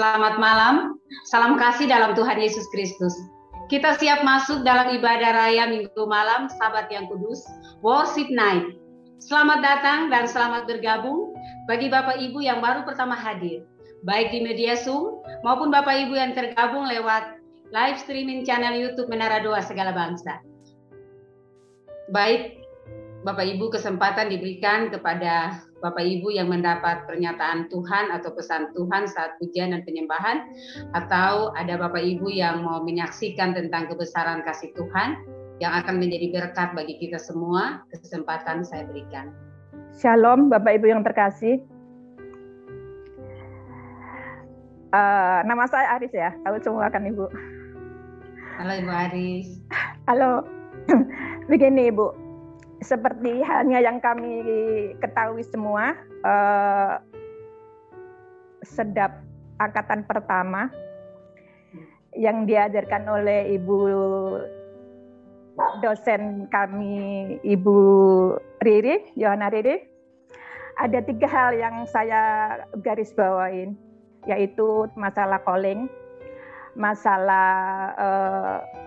Selamat malam, salam kasih dalam Tuhan Yesus Kristus. Kita siap masuk dalam ibadah raya Minggu malam, Sabat yang kudus, Worship Night. Selamat datang dan selamat bergabung bagi Bapak Ibu yang baru pertama hadir, baik di media Zoom maupun Bapak Ibu yang tergabung lewat live streaming channel YouTube Menara Doa Segala Bangsa. Baik, Bapak Ibu, kesempatan diberikan kepada Bapak Ibu yang mendapat pernyataan Tuhan atau pesan Tuhan saat pujian dan penyembahan, atau ada Bapak Ibu yang mau menyaksikan tentang kebesaran kasih Tuhan yang akan menjadi berkat bagi kita semua, kesempatan saya berikan. Shalom Bapak Ibu yang terkasih. Nama saya Aris ya, tahu semua kan Ibu. Halo Ibu Aris. Halo. Begini Ibu, seperti halnya yang kami ketahui semua, sedap angkatan pertama yang diajarkan oleh Ibu dosen kami, Ibu Riri, Yohana Riri, ada 3 hal yang saya garis bawain, yaitu masalah calling, masalah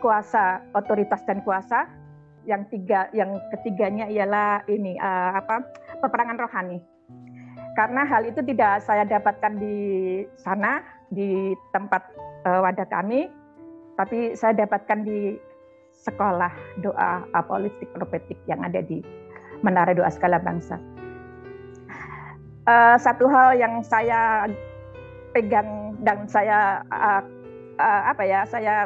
kuasa, otoritas dan kuasa. Yang ketiganya ialah ini peperangan rohani. Karena hal itu tidak saya dapatkan di sana, di tempat wadah kami, tapi saya dapatkan di sekolah doa apostolik profetik yang ada di Menara Doa Segala Bangsa. Satu hal yang saya pegang dan saya saya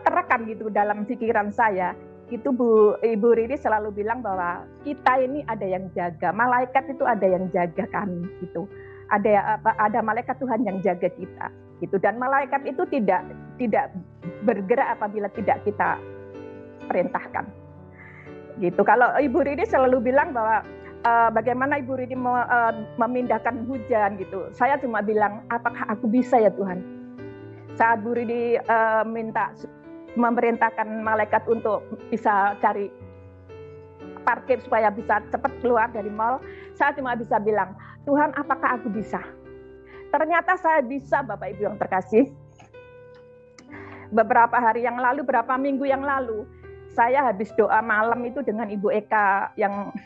terekam gitu dalam pikiran saya, itu Ibu Riri selalu bilang bahwa kita ini ada yang jaga, malaikat itu ada yang jaga kami gitu. Ada malaikat Tuhan yang jaga kita gitu, dan malaikat itu tidak bergerak apabila tidak kita perintahkan. Gitu. Kalau Ibu Riri selalu bilang bahwa bagaimana Ibu Riri memindahkan hujan gitu. Saya cuma bilang, apakah aku bisa ya Tuhan? Saat Bu Ridi memerintahkan malaikat untuk bisa cari parkir supaya bisa cepat keluar dari mall, saya cuma bisa bilang, Tuhan apakah aku bisa? Ternyata saya bisa Bapak Ibu yang terkasih. Beberapa hari yang lalu, beberapa minggu yang lalu, saya habis doa malam itu dengan Ibu Eka yang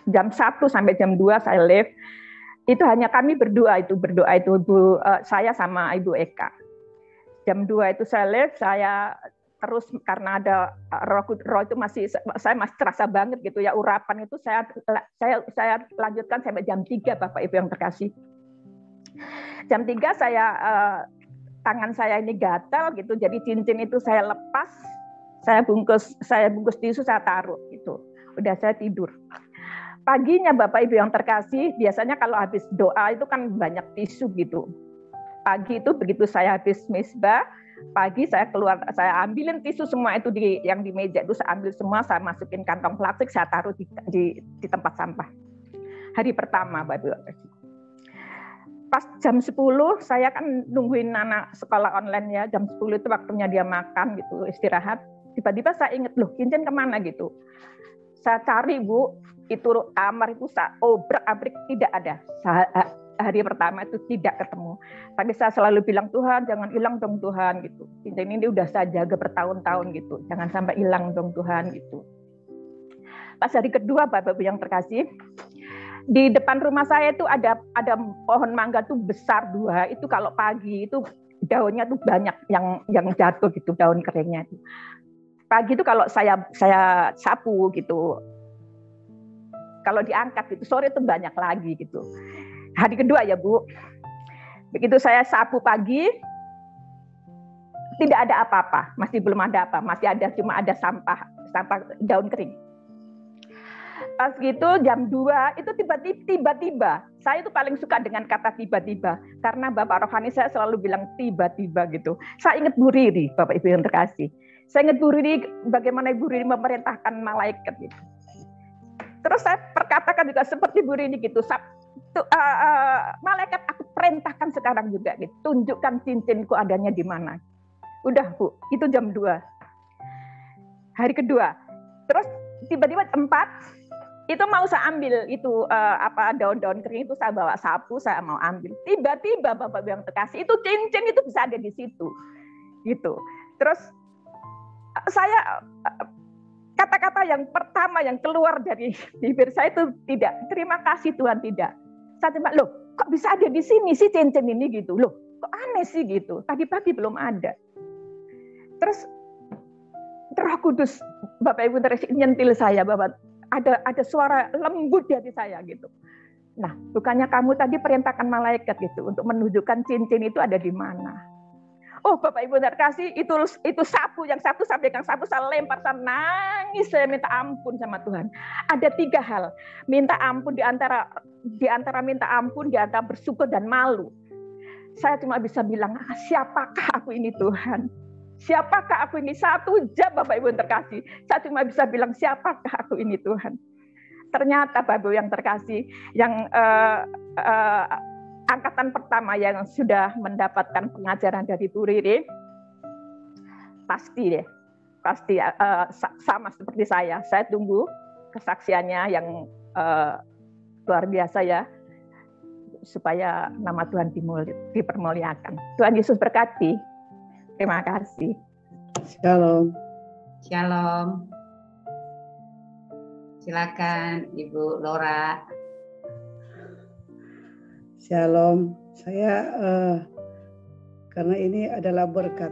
jam 1 sampai jam 2 saya live. Itu hanya kami berdoa itu saya sama Ibu Eka. Jam 2 itu saya live, saya terus karena ada roh itu saya masih terasa banget gitu ya, urapan itu saya lanjutkan sampai jam 3 Bapak Ibu yang terkasih. Jam 3 tangan saya ini gatal gitu, jadi cincin itu saya lepas, saya bungkus tisu, saya taruh gitu. Udah saya tidur. Paginya Bapak Ibu yang terkasih, biasanya kalau habis doa itu kan banyak tisu gitu. Pagi itu begitu saya habis misbah, pagi saya keluar, saya ambilin tisu semua itu yang di meja itu, saya ambil semua, saya masukin kantong plastik, saya taruh di tempat sampah. Hari pertama Bapak Ibu. Pas jam 10 saya kan nungguin anak sekolah online ya, jam 10 itu waktunya dia makan gitu, istirahat. Tiba-tiba saya ingat, loh cincin kemana gitu. Saya cari Bu, itu kamar itu saya obrak-abrik tidak ada. Hari pertama itu tidak ketemu. Tapi saya selalu bilang, Tuhan jangan hilang dong Tuhan gitu. Cincin ini udah saya jaga bertahun-tahun gitu. Jangan sampai hilang dong Tuhan gitu. Pas hari kedua Bapak Ibu yang terkasih, di depan rumah saya itu ada pohon mangga tuh besar 2. Itu kalau pagi itu daunnya tuh banyak yang jatuh gitu, daun keringnya itu. Pagi itu kalau saya sapu gitu, kalau diangkat gitu, sore itu banyak lagi gitu. Hari kedua ya Bu, begitu saya sapu pagi, tidak ada apa-apa, masih belum ada apa, cuma ada sampah daun kering. Pas gitu jam 2 itu tiba-tiba, saya itu paling suka dengan kata tiba-tiba, karena Bapak Rohani saya selalu bilang tiba-tiba gitu. Saya ingat Bu Riri, Bapak Ibu yang terkasih. Saya ingat Bu Riri, bagaimana Ibu Riri memerintahkan malaikat gitu. Terus saya perkatakan juga seperti Bu Riri gitu, malaikat aku perintahkan sekarang juga gitu, tunjukkan cincinku adanya di mana. Udah Bu, itu jam 2. Hari kedua. Terus tiba-tiba 4, itu mau saya ambil itu daun-daun kering itu, saya bawa sapu, saya mau ambil. Tiba-tiba Bapak yang terkasih, itu cincin itu bisa ada di situ, gitu. Terus saya kata-kata yang pertama yang keluar dari bibir saya itu tidak, terima kasih Tuhan, tidak. Saya cuma, loh kok bisa ada di sini sih cincin ini gitu, loh kok aneh sih gitu. Tadi pagi belum ada. Terus Roh Kudus Bapak Ibu terus nyentil saya bahwa ada suara lembut di hati saya gitu. Nah, bukannya kamu tadi perintahkan malaikat gitu untuk menunjukkan cincin itu ada di mana? Oh, Bapak Ibu terkasih, itu sapu yang satu saya pegang sapu, saya lempar, saya nangis, saya minta ampun sama Tuhan. Ada 3 hal, minta ampun di antara minta ampun, di antara bersyukur dan malu. Saya cuma bisa bilang, siapakah aku ini Tuhan? Siapakah aku ini? 1 jam Bapak Ibu yang terkasih. Saya cuma bisa bilang, siapakah aku ini Tuhan? Ternyata Bapak Ibu yang terkasih, yang angkatan pertama yang sudah mendapatkan pengajaran dari Bu Riri, pasti sama seperti saya. Saya tunggu kesaksiannya yang luar biasa ya, supaya nama Tuhan dipermuliakan. Tuhan Yesus berkati. Terima kasih. Shalom. Shalom. Silakan Ibu Laura. Shalom. Saya karena ini adalah berkat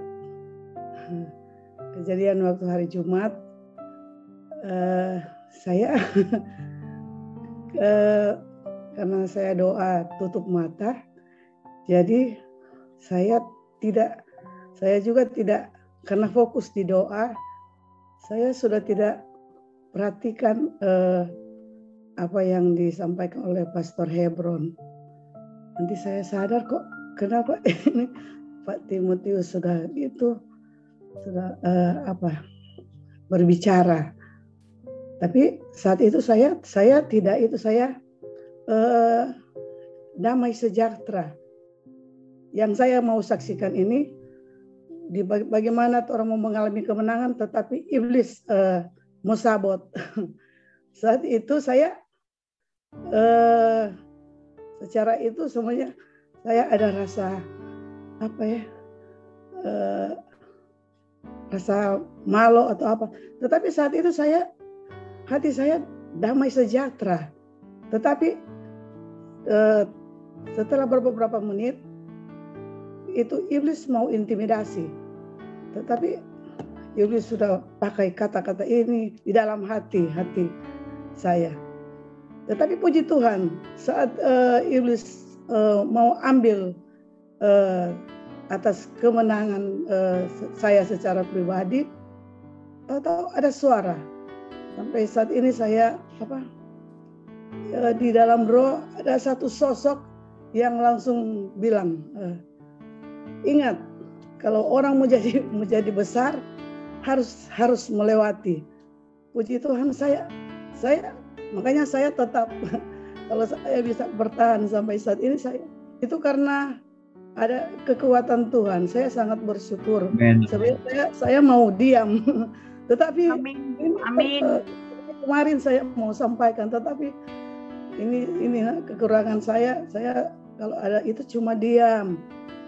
kejadian waktu hari Jumat, saya karena saya doa tutup mata, jadi saya juga tidak, karena fokus di doa, saya sudah tidak perhatikan apa yang disampaikan oleh Pastor Hebron. Nanti saya sadar kok kenapa ini Pak Timotius sudah berbicara. Tapi saat itu saya damai sejahtera. Yang saya mau saksikan ini, bagaimana orang mau mengalami kemenangan tetapi iblis mau sabot. Saat itu saya secara itu semuanya saya ada rasa rasa malu atau apa. Tetapi saat itu hati saya damai sejahtera. Tetapi setelah beberapa menit itu iblis mau intimidasi, tetapi iblis sudah pakai kata-kata ini di dalam hati saya. Tetapi puji Tuhan, saat iblis mau ambil atas kemenangan saya secara pribadi, tahu-tahu ada suara. Sampai saat ini saya di dalam roh ada satu sosok yang langsung bilang, ingat, kalau orang mau jadi besar harus melewati. Puji Tuhan, saya makanya saya tetap kalau saya bisa bertahan sampai saat ini, itu karena ada kekuatan Tuhan. Saya sangat bersyukur. Sebenarnya saya mau diam, tetapi Amin. Kemarin saya mau sampaikan, tetapi ini kekurangan saya. Saya kalau ada itu cuma diam.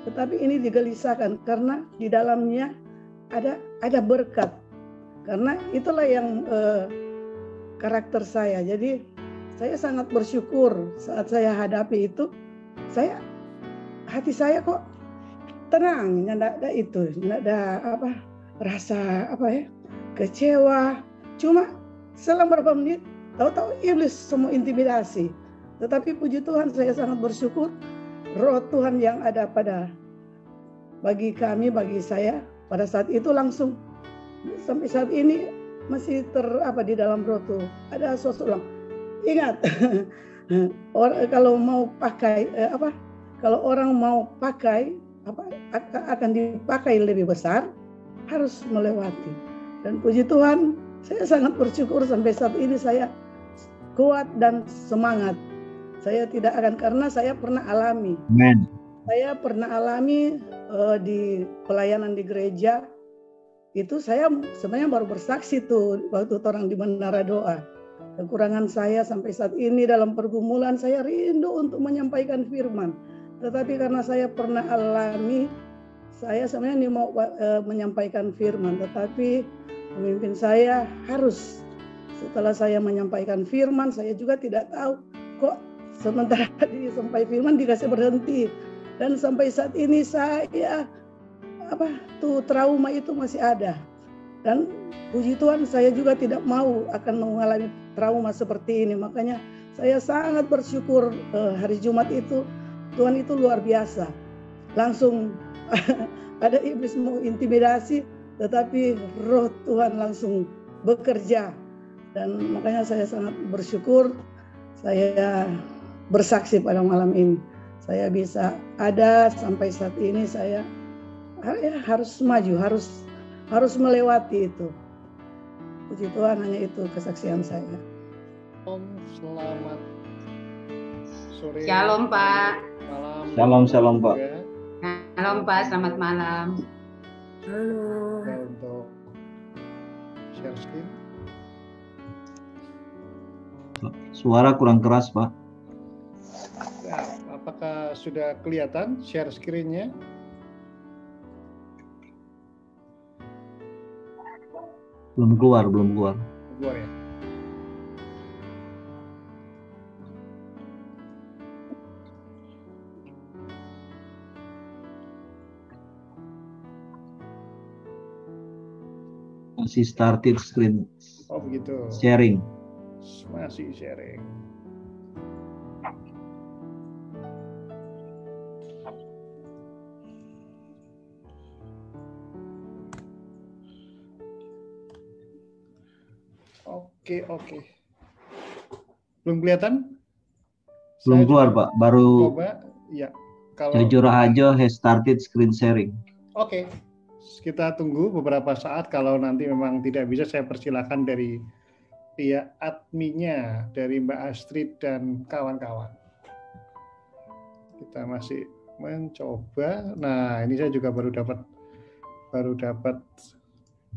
Tetapi ini digelisahkan karena di dalamnya ada berkat. Karena itulah yang karakter saya. Jadi saya sangat bersyukur saat saya hadapi itu. Hati saya kok tenang, enggak ada rasa kecewa. Cuma selang beberapa menit tahu-tahu iblis semua intimidasi. Tetapi puji Tuhan, saya sangat bersyukur. Roh Tuhan yang ada bagi saya pada saat itu langsung sampai saat ini masih di dalam roh tuh ada sosok bilang, ingat kalau mau pakai kalau orang mau pakai akan dipakai lebih besar, harus melewati. Dan puji Tuhan, saya sangat bersyukur sampai saat ini saya kuat dan semangat. Saya tidak akan, karena saya pernah alami. Amen. Saya pernah alami di pelayanan di gereja. Itu saya sebenarnya baru bersaksi tuh waktu orang di Menara Doa. kekurangan saya sampai saat ini dalam pergumulan saya rindu untuk menyampaikan firman. Tetapi karena saya pernah alami, saya sebenarnya mau menyampaikan firman, tetapi pemimpin saya harus, setelah saya menyampaikan firman, saya juga tidak tahu kok sementara disampaikan firman dikasih berhenti. Dan sampai saat ini saya trauma itu masih ada. Dan puji Tuhan saya juga tidak mau akan mengalami trauma seperti ini. Makanya saya sangat bersyukur hari Jumat itu Tuhan itu luar biasa. Langsung ada iblis mau intimidasi, tetapi roh Tuhan langsung bekerja. Dan makanya saya sangat bersyukur saya bersaksi pada malam ini. Saya bisa ada sampai saat ini, saya harus maju, harus melewati itu. Puji Tuhan, hanya itu kesaksian saya. Om, selamat sore. Shalom Pak. Malam. Shalom Pak. Shalom Pak, selamat malam. Halo. Nah, untuk share screen. Suara kurang keras, Pak. Ya, apakah sudah kelihatan share screen-nya? Belum keluar. Keluar ya. Masih started screen Oh begitu. sharing. Masih sharing. Oke. Belum kelihatan? Belum Saya keluar, coba Pak. Baru coba. Ya. Kalau Jujur aja has started screen sharing. Oke. Kita tunggu beberapa saat. Kalau nanti memang tidak bisa, saya persilakan dari pihak adminnya, dari Mbak Astrid dan kawan-kawan. Kita masih mencoba. Nah, ini saya juga baru dapat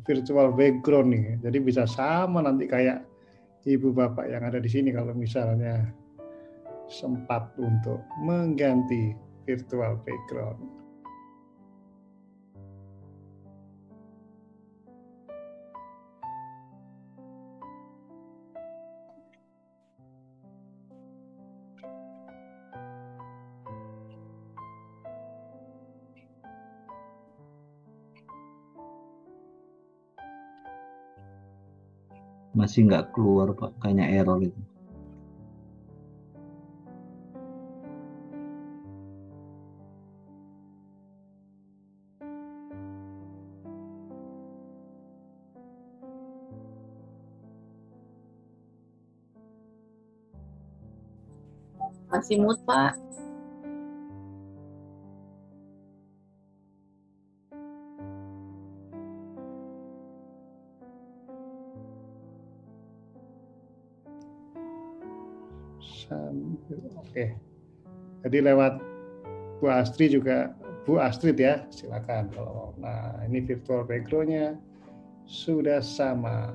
virtual background nih. Jadi bisa sama nanti kayak ibu bapak yang ada di sini kalau misalnya sempat untuk mengganti virtual background. Masih nggak keluar, Pak. Kayaknya error itu. Masih mood, Pak. Oke. Jadi lewat Bu Astrid juga, Bu Astrid ya, silakan kalau mau. Nah, ini virtual background-nya sudah sama.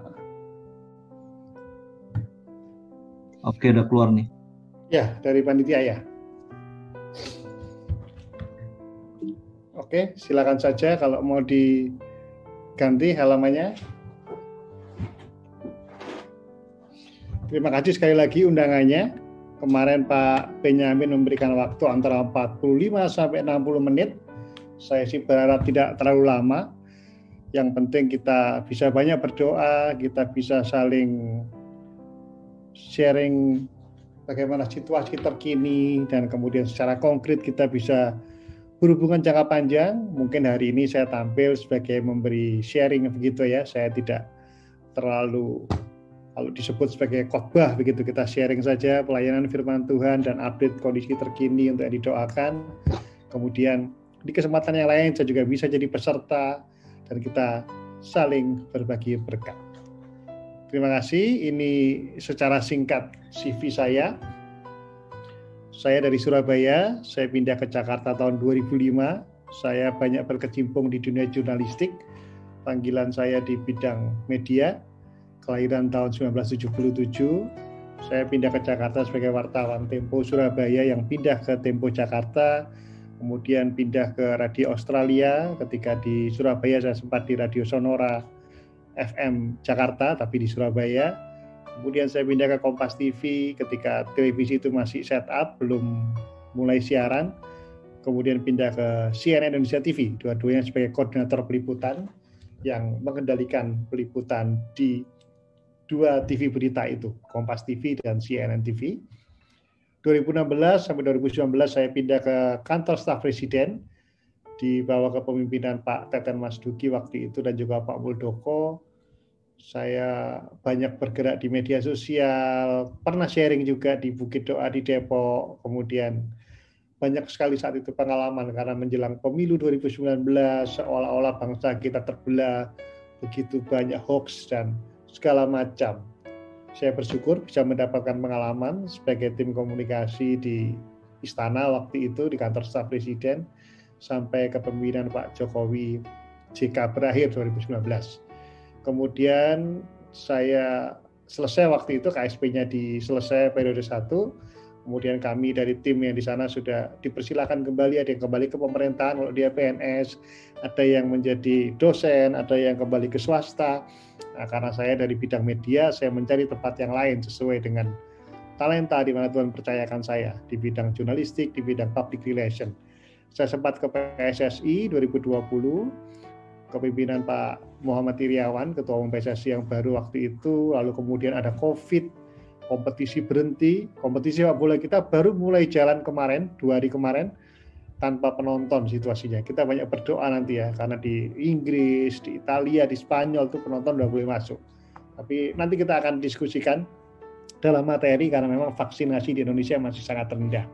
Oke, udah keluar nih. Ya, dari panitia ya. Oke, silakan saja kalau mau diganti halamannya. Terima kasih sekali lagi undangannya. Kemarin Pak Benyamin memberikan waktu antara 45 sampai 60 menit. Saya sih berharap tidak terlalu lama. Yang penting kita bisa banyak berdoa, kita bisa saling sharing bagaimana situasi terkini, dan kemudian secara konkret kita bisa berhubungan jangka panjang. Mungkin hari ini saya tampil sebagai memberi sharing begitu ya. Saya tidak terlalu kalau disebut sebagai khotbah begitu, kita sharing saja pelayanan firman Tuhan dan update kondisi terkini untuk yang didoakan. Kemudian di kesempatan yang lain saya juga bisa jadi peserta dan kita saling berbagi berkat. Terima kasih. Ini secara singkat CV saya. Saya dari Surabaya, saya pindah ke Jakarta tahun 2005. Saya banyak berkecimpung di dunia jurnalistik. Panggilan saya di bidang media. kelahiran tahun 1977. Saya pindah ke Jakarta sebagai wartawan Tempo Surabaya yang pindah ke Tempo Jakarta, kemudian pindah ke Radio Australia. Ketika di Surabaya saya sempat di Radio Sonora FM Jakarta, tapi di Surabaya. Kemudian saya pindah ke Kompas TV ketika televisi itu masih setup, belum mulai siaran. Kemudian pindah ke CNN Indonesia TV, dua-duanya sebagai koordinator peliputan yang mengendalikan peliputan di dua TV berita itu, Kompas TV dan CNN TV. 2016 sampai 2019 saya pindah ke kantor staf presiden di bawah kepemimpinan Pak Teten Mas Duki waktu itu dan juga Pak Muldoko. Saya banyak bergerak di media sosial, pernah sharing juga di Bukit Doa di Depok, kemudian banyak sekali saat itu pengalaman karena menjelang pemilu 2019 seolah-olah bangsa kita terbelah, begitu banyak hoax dan segala macam. Saya bersyukur bisa mendapatkan pengalaman sebagai tim komunikasi di Istana waktu itu di kantor staf presiden sampai kepemimpinan Pak Jokowi JK berakhir 2019. Kemudian saya selesai waktu itu KSP-nya selesai periode 1. Kemudian kami dari tim yang di sana sudah dipersilakan kembali, ada yang kembali ke pemerintahan kalau dia PNS, ada yang menjadi dosen, ada yang kembali ke swasta. Nah, karena saya dari bidang media, saya mencari tempat yang lain sesuai dengan talenta di mana Tuhan percayakan saya di bidang jurnalistik, di bidang public relation. Saya sempat ke PSSI 2020, kepemimpinan Pak Muhammad Iriawan, Ketua Umum PSSI yang baru waktu itu, lalu kemudian ada COVID, kompetisi berhenti, kompetisi sepak bola kita baru mulai jalan kemarin, 2 hari kemarin, tanpa penonton situasinya. Kita banyak berdoa nanti ya, karena di Inggris, di Italia, di Spanyol itu penonton udah boleh masuk. Tapi nanti kita akan diskusikan dalam materi karena memang vaksinasi di Indonesia masih sangat rendah.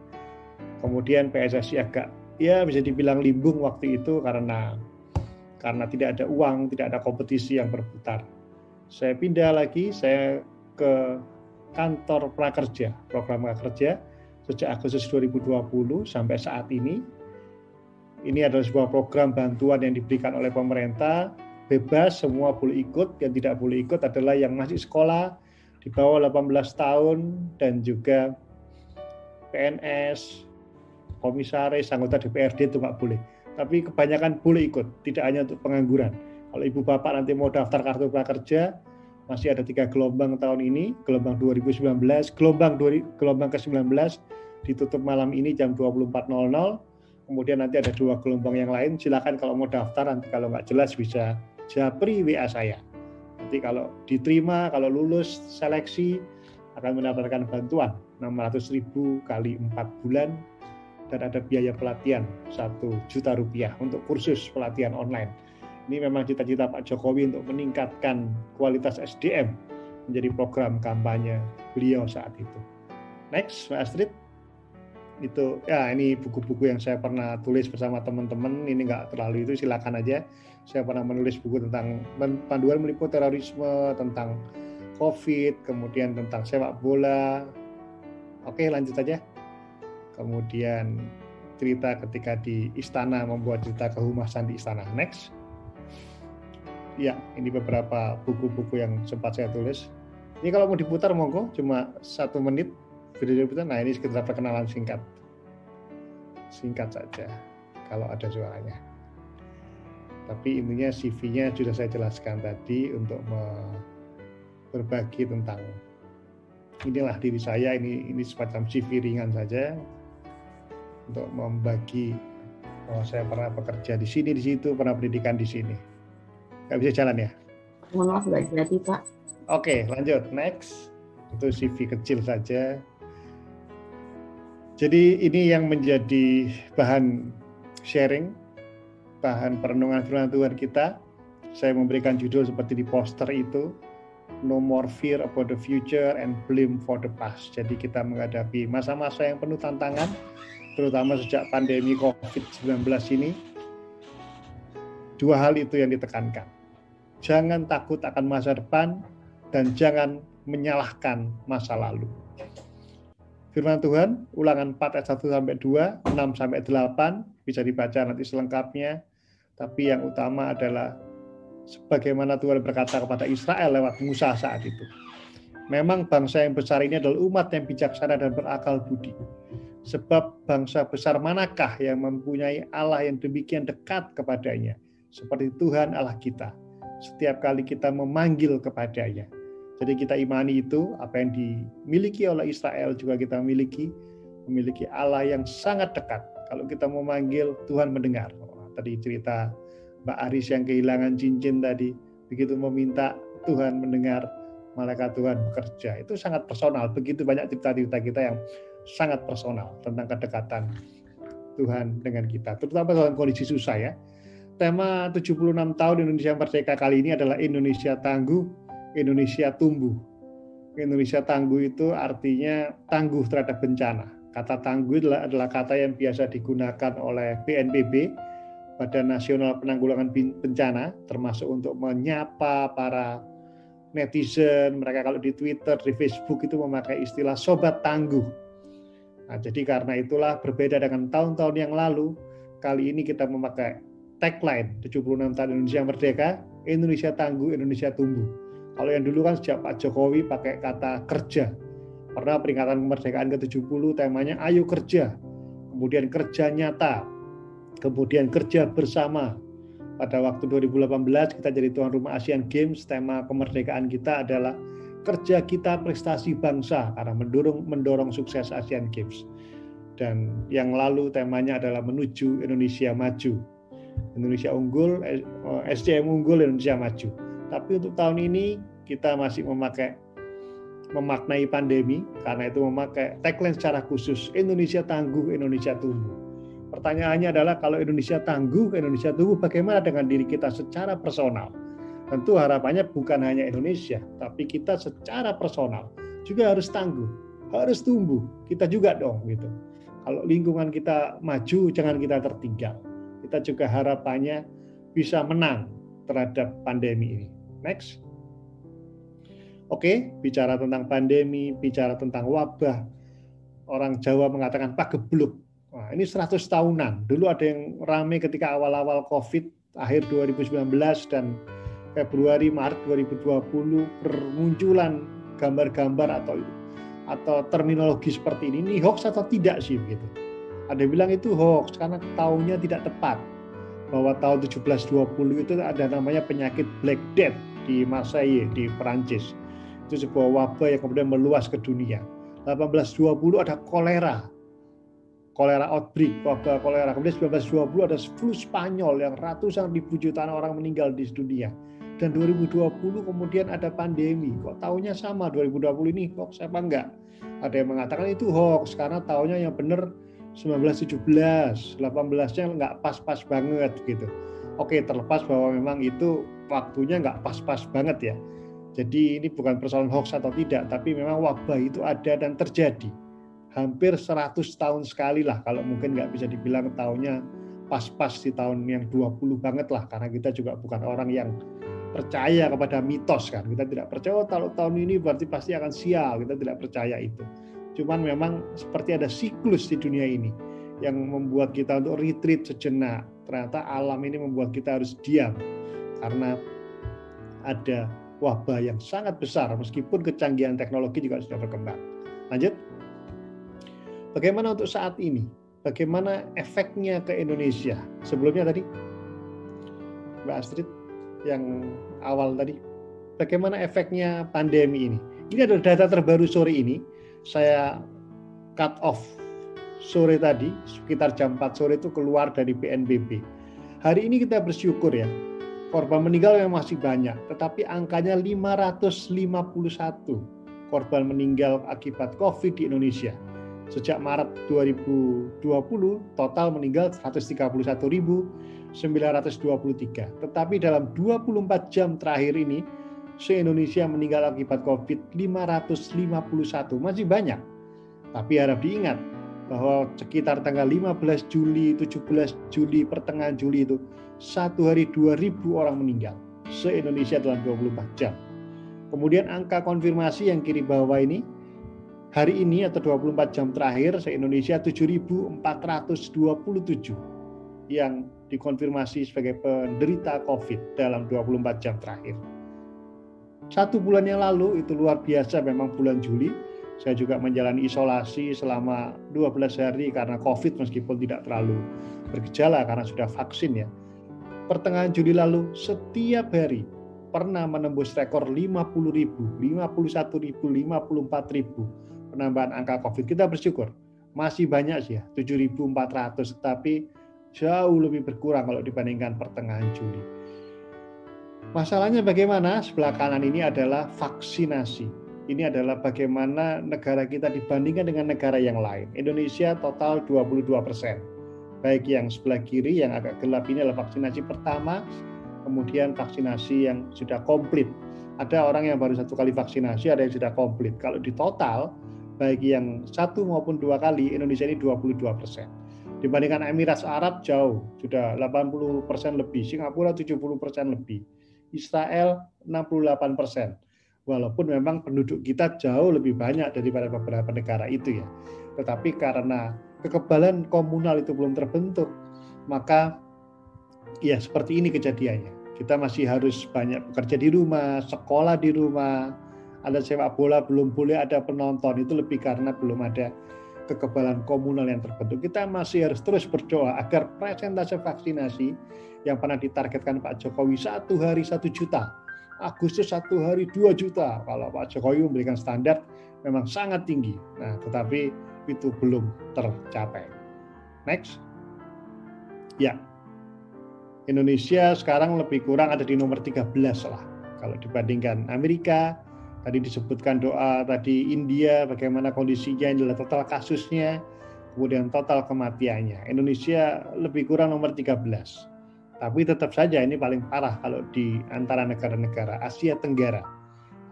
Kemudian PSSI agak, ya bisa dibilang limbung waktu itu karena tidak ada uang, tidak ada kompetisi yang berputar. Saya pindah lagi, saya ke kantor prakerja, program prakerja sejak Agustus 2020 sampai saat ini. Ini adalah sebuah program bantuan yang diberikan oleh pemerintah, bebas, semua boleh ikut, yang tidak boleh ikut adalah yang masih sekolah di bawah 18 tahun dan juga PNS, komisaris, anggota DPRD itu nggak boleh. Tapi kebanyakan boleh ikut, tidak hanya untuk pengangguran. Kalau ibu bapak nanti mau daftar kartu prakerja, masih ada 3 gelombang tahun ini, gelombang 2019, gelombang ke-19 ditutup malam ini jam 24.00. Kemudian nanti ada 2 gelombang yang lain. Silakan kalau mau daftar, nanti kalau nggak jelas bisa japri WA saya. Nanti kalau diterima, kalau lulus seleksi akan mendapatkan bantuan 600.000 kali 4 bulan dan ada biaya pelatihan 1 juta rupiah untuk kursus pelatihan online. Ini memang cita-cita Pak Jokowi untuk meningkatkan kualitas SDM menjadi program kampanye beliau saat itu. Next, Mbak Astrid. Itu ya, ini buku-buku yang saya pernah tulis bersama teman-teman. Ini nggak terlalu itu, silakan aja. Saya pernah menulis buku tentang panduan meliput terorisme, tentang COVID, kemudian tentang sepak bola. Oke, lanjut aja. Kemudian cerita ketika di Istana, membuat cerita kehumasan di Istana. Next. Ya, ini beberapa buku-buku yang sempat saya tulis. Ini kalau mau diputar monggo, cuma 1 menit video diputar. Nah, ini sekedar perkenalan singkat saja kalau ada suaranya. Tapi intinya CV-nya sudah saya jelaskan tadi untuk berbagi tentang inilah diri saya. Ini semacam CV ringan saja untuk membagi bahwa saya pernah bekerja di sini, di situ, pernah pendidikan di sini. Nggak bisa jalan ya? Mohon maaf, nggak jadi, Pak. Oke, lanjut. Next. Itu CV kecil saja. Jadi ini yang menjadi bahan sharing, bahan perenungan firman Tuhan kita. Saya memberikan judul seperti di poster itu, No More Fear About the Future and Blame for the Past. Jadi kita menghadapi masa-masa yang penuh tantangan, terutama sejak pandemi COVID-19 ini. 2 hal itu yang ditekankan. Jangan takut akan masa depan dan jangan menyalahkan masa lalu. Firman Tuhan, Ulangan 4 ayat 1-2, 6-8, bisa dibaca nanti selengkapnya. Tapi yang utama adalah sebagaimana Tuhan berkata kepada Israel lewat Musa saat itu. Memang bangsa yang besar ini adalah umat yang bijaksana dan berakal budi. Sebab bangsa besar manakah yang mempunyai Allah yang demikian dekat kepadanya, seperti Tuhan Allah kita, setiap kali kita memanggil kepadanya. Jadi kita imani itu, apa yang dimiliki oleh Israel juga kita memiliki Allah yang sangat dekat. Kalau kita memanggil, Tuhan mendengar. Tadi cerita Mbak Aris yang kehilangan cincin tadi, begitu meminta, Tuhan mendengar, malaikat Tuhan bekerja. Itu sangat personal. Begitu banyak cerita-cerita kita yang sangat personal tentang kedekatan Tuhan dengan kita, terutama dalam kondisi susah ya. Tema 76 tahun Indonesia Merdeka kali ini adalah Indonesia Tangguh, Indonesia Tumbuh. Indonesia Tangguh itu artinya tangguh terhadap bencana. Kata tangguh adalah kata yang biasa digunakan oleh BNPB, Badan Nasional Penanggulangan Bencana, termasuk untuk menyapa para netizen. Mereka kalau di Twitter, di Facebook itu memakai istilah sobat tangguh. Nah, jadi karena itulah berbeda dengan tahun-tahun yang lalu, kali ini kita memakai tagline 76 tahun Indonesia Merdeka, Indonesia Tangguh, Indonesia Tumbuh. Kalau yang dulu kan sejak Pak Jokowi pakai kata kerja. Pernah peringatan kemerdekaan ke-70 temanya ayo kerja, kemudian kerja nyata, kemudian kerja bersama. Pada waktu 2018 kita jadi tuan rumah Asian Games, tema kemerdekaan kita adalah kerja kita prestasi bangsa, karena mendorong sukses Asian Games. Dan yang lalu temanya adalah menuju Indonesia maju. Indonesia unggul, SDM unggul, Indonesia maju. Tapi untuk tahun ini kita masih memaknai pandemi, karena itu memakai tagline secara khusus, Indonesia Tangguh, Indonesia Tumbuh. Pertanyaannya adalah kalau Indonesia tangguh, Indonesia tumbuh, bagaimana dengan diri kita secara personal? Tentu harapannya bukan hanya Indonesia, tapi kita secara personal juga harus tangguh, harus tumbuh. Kita juga dong gitu. Kalau lingkungan kita maju, jangan kita tertinggal. Kita juga harapannya bisa menang terhadap pandemi ini. Next. Oke, bicara tentang pandemi, bicara tentang wabah. Orang Jawa mengatakan pagebluk. Nah, ini 100 tahunan. Dulu ada yang ramai ketika awal-awal COVID, akhir 2019 dan Februari, Maret 2020, bermunculan gambar-gambar atau terminologi seperti ini. Ini hoax atau tidak sih begitu? Ada yang bilang itu hoax karena tahunnya tidak tepat. Bahwa tahun 1720 itu ada namanya penyakit Black Death di Marseille, di Perancis. Itu sebuah wabah yang kemudian meluas ke dunia. 1820 ada kolera outbreak, wabah kolera. Kemudian 1920 ada flu Spanyol yang ratusan ribu jutaan orang meninggal di dunia. Dan 2020 kemudian ada pandemi. Kok tahunnya sama 2020 ini hoax apa enggak? Ada yang mengatakan itu hoax karena tahunnya yang benar 1917, 18-nya enggak pas-pas banget gitu. Oke, terlepas bahwa memang itu waktunya enggak pas-pas banget ya. Jadi ini bukan persoalan hoax atau tidak, tapi memang wabah itu ada dan terjadi. Hampir 100 tahun sekali lah, kalau mungkin nggak bisa dibilang tahunnya pas-pas di tahun yang 20 banget lah, karena kita juga bukan orang yang percaya kepada mitos kan. Kita tidak percaya, kalau tahun ini berarti pasti akan sial, kita tidak percaya itu. Cuman memang seperti ada siklus di dunia ini, yang membuat kita untuk retreat sejenak. Ternyata alam ini membuat kita harus diam, karena ada wabah yang sangat besar, meskipun kecanggihan teknologi juga sudah berkembang. Lanjut. Bagaimana untuk saat ini? Bagaimana efeknya ke Indonesia? Sebelumnya tadi, Mbak Astrid, yang awal tadi, bagaimana efeknya pandemi ini? Ini adalah data terbaru sore ini. Saya cut off sore tadi, sekitar jam 4 sore itu keluar dari BNPB. Hari ini kita bersyukur ya, korban meninggal yang masih banyak, tetapi angkanya 551 korban meninggal akibat COVID di Indonesia. Sejak Maret 2020, total meninggal 131.923. Tetapi dalam 24 jam terakhir ini, se-Indonesia meninggal akibat COVID 551. Masih banyak. Tapi harap diingat bahwa sekitar tanggal 15 Juli, 17 Juli, pertengahan Juli itu, satu hari 2.000 orang meninggal se-Indonesia dalam 24 jam. Kemudian angka konfirmasi yang kiri bawah ini, hari ini atau 24 jam terakhir se-Indonesia 7.427 yang dikonfirmasi sebagai penderita COVID dalam 24 jam terakhir. 1 bulan yang lalu itu luar biasa, memang bulan Juli. Saya juga menjalani isolasi selama 12 hari karena COVID meskipun tidak terlalu bergejala karena sudah vaksin ya. Pertengahan Juli lalu setiap hari pernah menembus rekor 50.000, 51.000, 54.000 penambahan angka COVID. Kita bersyukur. Masih banyak sih ya, 7.400, tapi jauh lebih berkurang kalau dibandingkan pertengahan Juli. Masalahnya bagaimana? Sebelah kanan ini adalah vaksinasi. Ini adalah bagaimana negara kita dibandingkan dengan negara yang lain. Indonesia total 22%. Baik yang sebelah kiri yang agak gelap ini adalah vaksinasi pertama, kemudian vaksinasi yang sudah komplit. Ada orang yang baru 1 kali vaksinasi, ada yang sudah komplit. Kalau di total, baik yang 1 maupun 2 kali, Indonesia ini 22%. Dibandingkan Emirat Arab jauh, sudah 80% lebih, Singapura 70% lebih, Israel 68%. Walaupun memang penduduk kita jauh lebih banyak daripada beberapa negara itu ya. Tetapi karena kekebalan komunal itu belum terbentuk, maka ya seperti ini kejadiannya. Kita masih harus banyak bekerja di rumah, sekolah di rumah, ada sepak bola belum boleh ada penonton, itu lebih karena belum ada kekebalan komunal yang terbentuk. Kita masih harus terus berdoa agar persentase vaksinasi yang pernah ditargetkan Pak Jokowi 1 hari 1 juta, Agustus 1 hari 2 juta. Kalau Pak Jokowi memberikan standar memang sangat tinggi. Nah, tetapi itu belum tercapai. Next. Ya. Indonesia sekarang lebih kurang ada di nomor 13 lah. Kalau dibandingkan Amerika, tadi disebutkan doa, tadi India, bagaimana kondisinya, ini adalah total kasusnya, kemudian total kematiannya. Indonesia lebih kurang nomor 13. Tapi tetap saja ini paling parah kalau di antara negara-negara Asia Tenggara.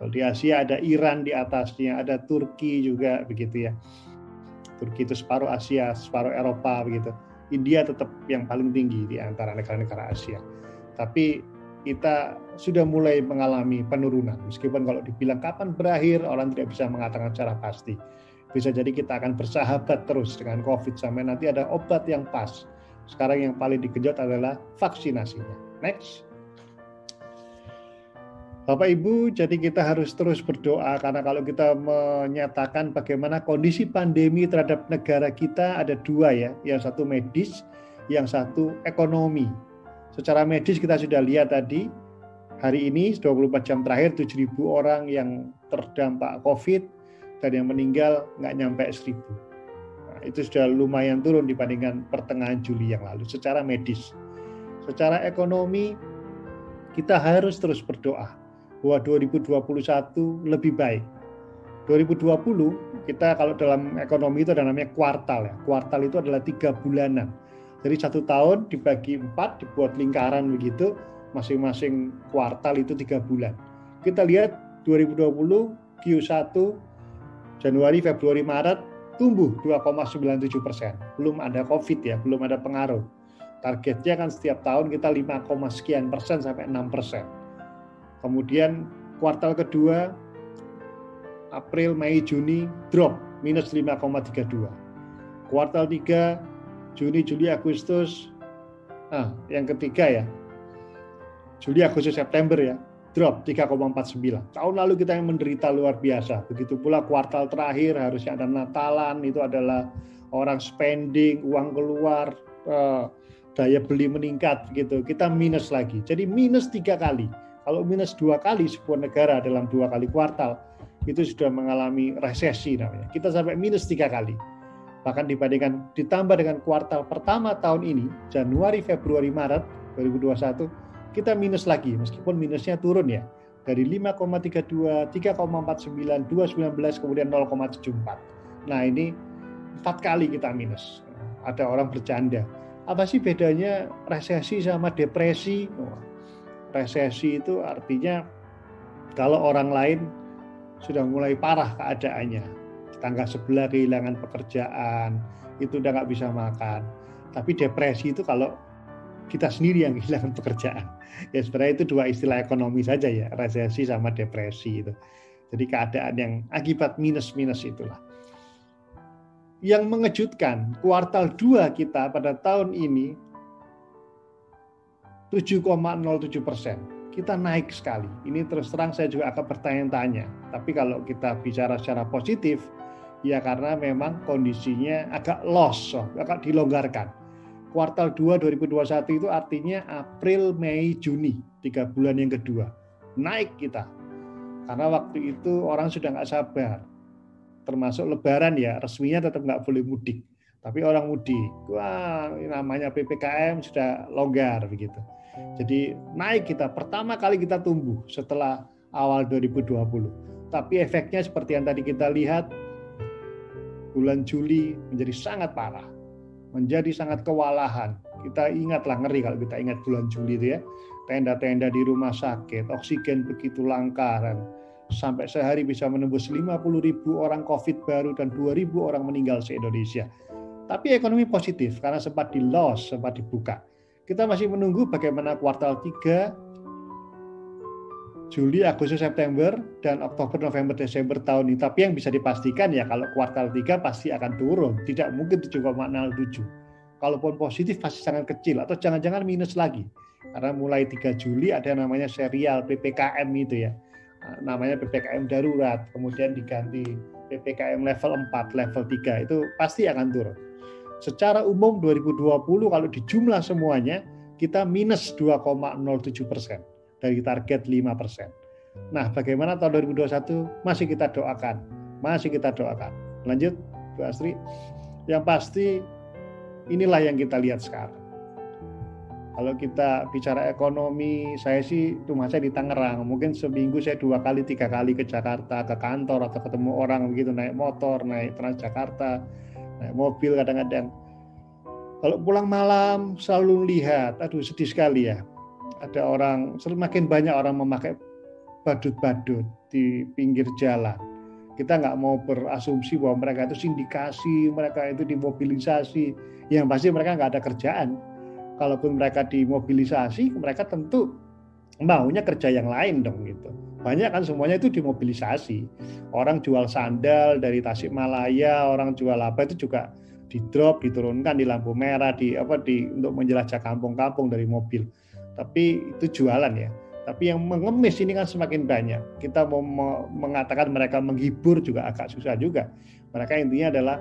Kalau di Asia ada Iran di atasnya, ada Turki juga begitu ya. Turki itu separuh Asia, separuh Eropa begitu. India tetap yang paling tinggi di antara negara-negara Asia. Tapi kita sudah mulai mengalami penurunan. Meskipun kalau dibilang kapan berakhir, orang tidak bisa mengatakan secara pasti. Bisa jadi kita akan bersahabat terus dengan COVID sampai nanti ada obat yang pas. Sekarang yang paling digenjot adalah vaksinasinya. Next. Bapak Ibu, jadi kita harus terus berdoa karena kalau kita menyatakan bagaimana kondisi pandemi terhadap negara kita ada 2 ya. Yang satu medis, yang satu ekonomi. Secara medis kita sudah lihat tadi, hari ini 24 jam terakhir 7.000 orang yang terdampak COVID dan yang meninggal nggak nyampe 1.000. Itu sudah lumayan turun dibandingkan pertengahan Juli yang lalu secara medis. Secara ekonomi kita harus terus berdoa bahwa 2021 lebih baik. 2020 kita kalau dalam ekonomi itu ada namanya kuartal ya. Kuartal itu adalah 3 bulanan. Jadi 1 tahun dibagi 4 dibuat lingkaran begitu, masing-masing kuartal itu 3 bulan. Kita lihat 2020 Q1 Januari, Februari, Maret tumbuh 2,97%. Belum ada COVID ya, belum ada pengaruh. Targetnya kan setiap tahun kita 5, sekian persen sampai 6%. Kemudian kuartal kedua April, Mei, Juni drop minus 5,32. Kuartal 3 Juni, Juli, Agustus. Yang ketiga ya. Juli, Agustus, September ya. Drop 3,49. Tahun lalu kita yang menderita luar biasa. Begitu pula kuartal terakhir harusnya ada Natalan, itu adalah orang spending, uang keluar, daya beli meningkat gitu. Kita minus lagi. Jadi minus 3 kali. Kalau minus 2 kali sebuah negara dalam 2 kali kuartal, itu sudah mengalami resesi namanya. Kita sampai minus 3 kali. Bahkan ditambah dengan kuartal pertama tahun ini, Januari, Februari, Maret 2021, kita minus lagi, meskipun minusnya turun ya. Dari 5,32, 3,49, 2,19, kemudian 0,74. Nah ini 4 kali kita minus. Ada orang bercanda, apa sih bedanya resesi sama depresi? Resesi itu artinya kalau orang lain sudah mulai parah keadaannya. Tetangga sebelah kehilangan pekerjaan, itu udah nggak bisa makan. Tapi depresi itu kalau kita sendiri yang kehilangan pekerjaan. Ya sebenarnya itu 2 istilah ekonomi saja ya, resesi sama depresi itu. Jadi keadaan yang akibat minus-minus itulah. Yang mengejutkan, kuartal 2 kita pada tahun ini 7,07%. Kita naik sekali. Ini terus terang saya juga akan bertanya-tanya. Tapi kalau kita bicara secara positif, ya karena memang kondisinya agak loss, agak dilonggarkan. Kuartal 2 2021 itu artinya April, Mei, Juni, 3 bulan yang kedua. Naik kita. Karena waktu itu orang sudah nggak sabar. Termasuk Lebaran ya, resminya tetap nggak boleh mudik. Tapi orang mudik, wah namanya PPKM sudah longgar begitu. Jadi naik kita, pertama kali kita tumbuh setelah awal 2020. Tapi efeknya seperti yang tadi kita lihat, bulan Juli menjadi sangat parah, menjadi sangat kewalahan. Kita ingatlah, ngeri kalau kita ingat bulan Juli itu ya, tenda-tenda di rumah sakit, oksigen begitu langka, dan sampai sehari bisa menembus 50.000 orang COVID baru dan 2.000 orang meninggal se-Indonesia. Tapi ekonomi positif karena sempat di-loss, sempat dibuka. Kita masih menunggu bagaimana kuartal 3, Juli, Agustus, September, dan Oktober, November, Desember tahun ini. Tapi yang bisa dipastikan ya kalau kuartal 3 pasti akan turun. Tidak mungkin 7,07. Kalaupun positif pasti sangat kecil atau jangan-jangan minus lagi. Karena mulai 3 Juli ada yang namanya serial PPKM itu ya. Namanya PPKM darurat, kemudian diganti PPKM level 4, level 3. Itu pasti akan turun. Secara umum 2020 kalau dijumlah semuanya kita minus 2,07% dari target 5%. Nah, bagaimana tahun 2021? Masih kita doakan. Lanjut, Bu Astri. Yang pasti inilah yang kita lihat sekarang. Kalau kita bicara ekonomi, saya sih rumah saya di Tangerang. Mungkin seminggu saya 2 kali, 3 kali ke Jakarta, ke kantor atau ketemu orang begitu, naik motor, naik Transjakarta, naik mobil kadang-kadang. Kalau pulang malam selalu lihat, aduh sedih sekali ya. Ada orang, semakin banyak orang memakai badut-badut di pinggir jalan. Kita nggak mau berasumsi bahwa mereka itu sindikasi, mereka itu dimobilisasi. Yang pasti mereka nggak ada kerjaan. Kalaupun mereka dimobilisasi, mereka tentu maunya kerja yang lain dong gitu. Banyak kan semuanya itu dimobilisasi. Orang jual sandal dari Tasikmalaya, orang jual apa itu juga di-drop, diturunkan di lampu merah, untuk menjelajah kampung-kampung dari mobil. Tapi itu jualan ya. Tapi yang mengemis ini kan semakin banyak. Kita mau mengatakan mereka menghibur juga agak susah juga. Mereka intinya adalah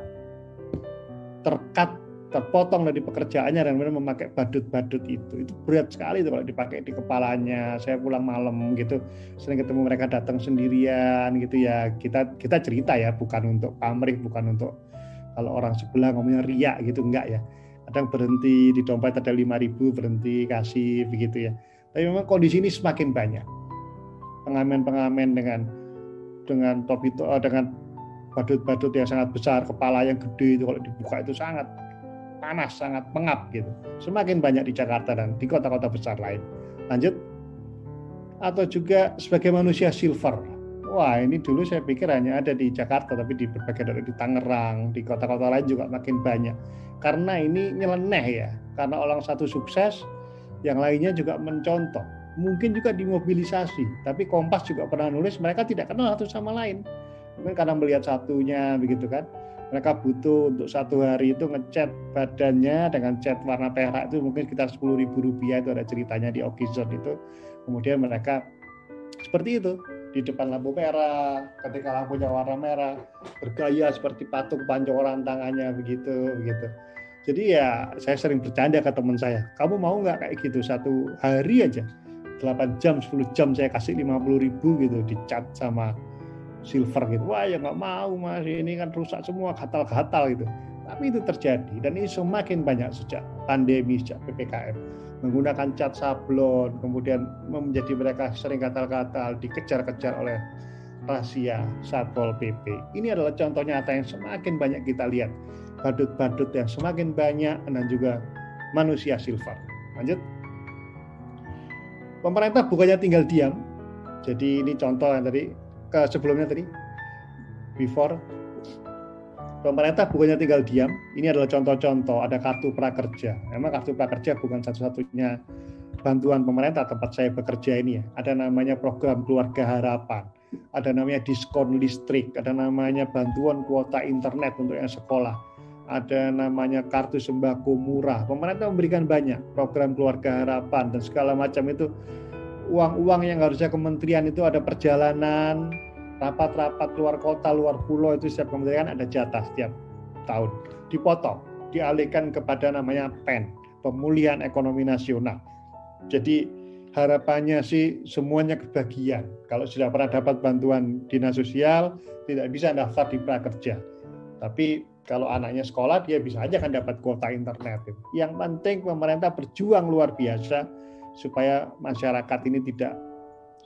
terpotong dari pekerjaannya dan kemudian memakai badut-badut itu berat sekali itu kalau dipakai di kepalanya. Saya pulang malam gitu sering ketemu mereka datang sendirian gitu ya, kita cerita ya, bukan untuk pamrih, bukan untuk kalau orang sebelah ngomongnya riak gitu, enggak ya. Kadang berhenti di dompet ada 5.000, berhenti kasih begitu ya. Tapi memang kondisi ini semakin banyak pengamen-pengamen dengan topi, dengan badut-badut yang sangat besar, kepala yang gede itu kalau dibuka itu sangat panas, sangat pengap gitu. Semakin banyak di Jakarta dan di kota-kota besar lain. Lanjut. Atau juga sebagai manusia silver. Wah, ini dulu saya pikir hanya ada di Jakarta, tapi di berbagai daerah, di Tangerang, di kota-kota lain juga makin banyak. Karena ini nyeleneh ya. Karena orang satu sukses, yang lainnya juga mencontoh. Mungkin juga dimobilisasi. Tapi Kompas juga pernah nulis mereka tidak kenal satu sama lain. Mungkin karena melihat satunya begitu kan. Mereka butuh untuk 1 hari itu ngecat badannya dengan cat warna perak itu mungkin sekitar Rp10.000 itu ada ceritanya di Okizon itu. Kemudian mereka seperti itu di depan lampu merah, ketika lampunya warna merah, bergaya seperti patung pancoran tangannya begitu. Jadi ya saya sering bercanda ke teman saya, kamu mau nggak kayak gitu 1 hari aja 8 jam 10 jam saya kasih 50.000 gitu dicat sama silver gitu. Wah ya nggak mau mas, ini kan rusak semua, gatal-gatal gitu. Tapi itu terjadi dan ini semakin banyak sejak pandemi, sejak PPKM. Menggunakan cat sablon, kemudian menjadi mereka sering gatal-gatal, dikejar-kejar oleh razia Satpol PP. Ini adalah contoh nyata yang semakin banyak kita lihat. Badut-badut yang semakin banyak dan juga manusia silver. Lanjut. Pemerintah bukannya tinggal diam. Jadi ini contoh yang tadi, sebelumnya tadi, before. Pemerintah bukannya tinggal diam, ini adalah contoh-contoh, ada kartu prakerja. Memang kartu prakerja bukan satu-satunya bantuan pemerintah tempat saya bekerja ini ya. Ada namanya program Keluarga Harapan, ada namanya diskon listrik, ada namanya bantuan kuota internet untuk yang sekolah. ada namanya kartu sembako murah. Pemerintah memberikan banyak program keluarga harapan dan segala macam itu. Uang-uang yang harusnya kementerian itu ada perjalanan, rapat-rapat luar kota, luar pulau, itu setiap kementerian ada jatah setiap tahun. Dipotong, dialihkan kepada namanya PEN, Pemulihan Ekonomi Nasional. Jadi harapannya sih semuanya kebagian. Kalau sudah pernah dapat bantuan dinas sosial, tidak bisa daftar di prakerja. Tapi kalau anaknya sekolah, dia bisa aja kan dapat kuota internet. Yang penting pemerintah berjuang luar biasa supaya masyarakat ini tidak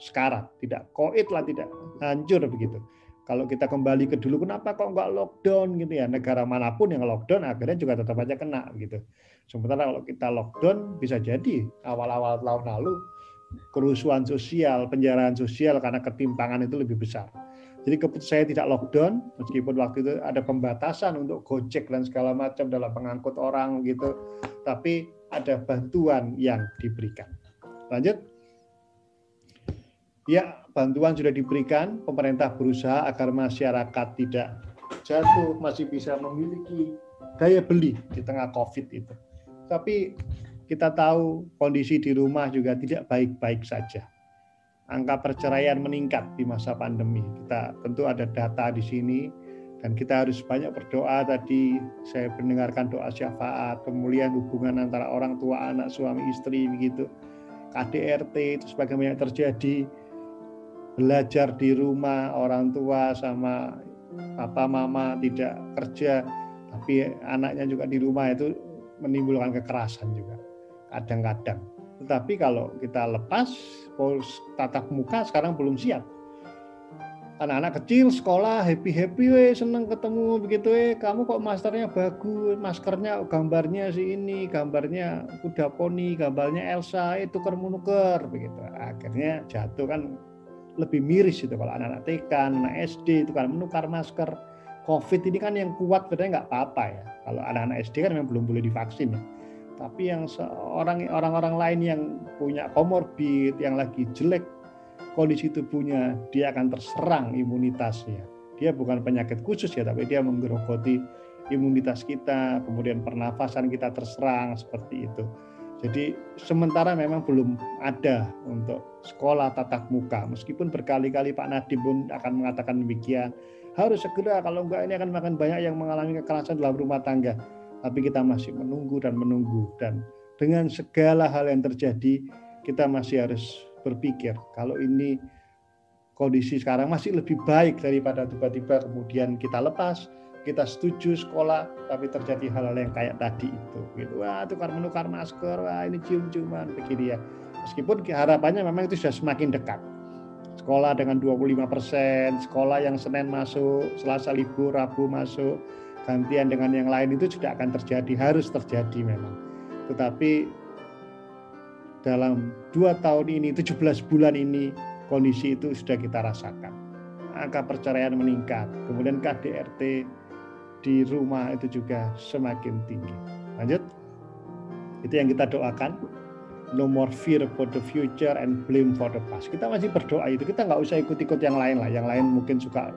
sekarat, tidak koit lah, tidak hancur begitu. Kalau kita kembali ke dulu, kenapa kok nggak lockdown gitu ya? Negara manapun yang lockdown akhirnya juga tetap aja kena gitu. Sementara kalau kita lockdown, bisa jadi awal-awal tahun lalu kerusuhan sosial, penjarahan sosial karena ketimpangan itu lebih besar. Jadi keputusan saya tidak lockdown, meskipun waktu itu ada pembatasan untuk Gojek dan segala macam dalam pengangkut orang gitu, tapi ada bantuan yang diberikan. Lanjut. Ya, bantuan sudah diberikan, pemerintah berusaha agar masyarakat tidak jatuh, masih bisa memiliki daya beli di tengah COVID itu. Tapi kita tahu kondisi di rumah juga tidak baik-baik saja. Angka perceraian meningkat di masa pandemi. Kita tentu ada data di sini dan kita harus banyak berdoa. Tadi saya mendengarkan doa syafaat, pemulihan hubungan antara orang tua, anak, suami, istri begitu. KDRT itu sebagian banyak terjadi. Belajar di rumah, orang tua sama papa mama tidak kerja, tapi anaknya juga di rumah, itu menimbulkan kekerasan juga kadang-kadang. Tetapi kalau kita lepas tatap muka sekarang belum siap. Anak-anak kecil sekolah happy seneng ketemu begitu, kamu kok maskernya bagus, maskernya gambarnya si ini, gambarnya kuda poni, gambarnya Elsa, itu nuker begitu. Akhirnya jatuh kan lebih miris itu kalau anak-anak TK, anak SD itu kan menukar masker. COVID ini kan yang kuat sebenarnya nggak apa-apa ya. Kalau anak-anak SD kan memang belum boleh divaksin ya. Tapi yang orang-orang lain yang punya komorbid, yang lagi jelek kondisi tubuhnya, dia akan terserang imunitasnya. Dia bukan penyakit khusus ya, tapi dia menggerogoti imunitas kita, kemudian pernafasan kita terserang seperti itu. Jadi sementara memang belum ada untuk sekolah tatap muka. Meskipun berkali-kali Pak Nadiem pun akan mengatakan demikian. Harus segera, kalau enggak ini akan makin banyak yang mengalami kekerasan dalam rumah tangga. Tapi kita masih menunggu. Dan dengan segala hal yang terjadi, kita masih harus berpikir kalau ini kondisi sekarang masih lebih baik daripada tiba-tiba kemudian kita lepas, kita setuju sekolah, tapi terjadi hal-hal yang kayak tadi itu. Gitu. Wah, tukar menukar masker, wah ini cium-ciuman, begini ya. Meskipun harapannya memang itu sudah semakin dekat. Sekolah dengan 25%, sekolah yang Senin masuk, Selasa libur, Rabu masuk, gantian dengan yang lain itu sudah akan terjadi, harus terjadi memang. Tetapi dalam 2 tahun ini, 17 bulan ini, kondisi itu sudah kita rasakan. Angka perceraian meningkat, kemudian KDRT di rumah itu juga semakin tinggi. Lanjut, itu yang kita doakan. No more fear for the future and blame for the past. Kita masih berdoa itu, kita nggak usah ikut-ikut yang lain lah. Yang lain mungkin suka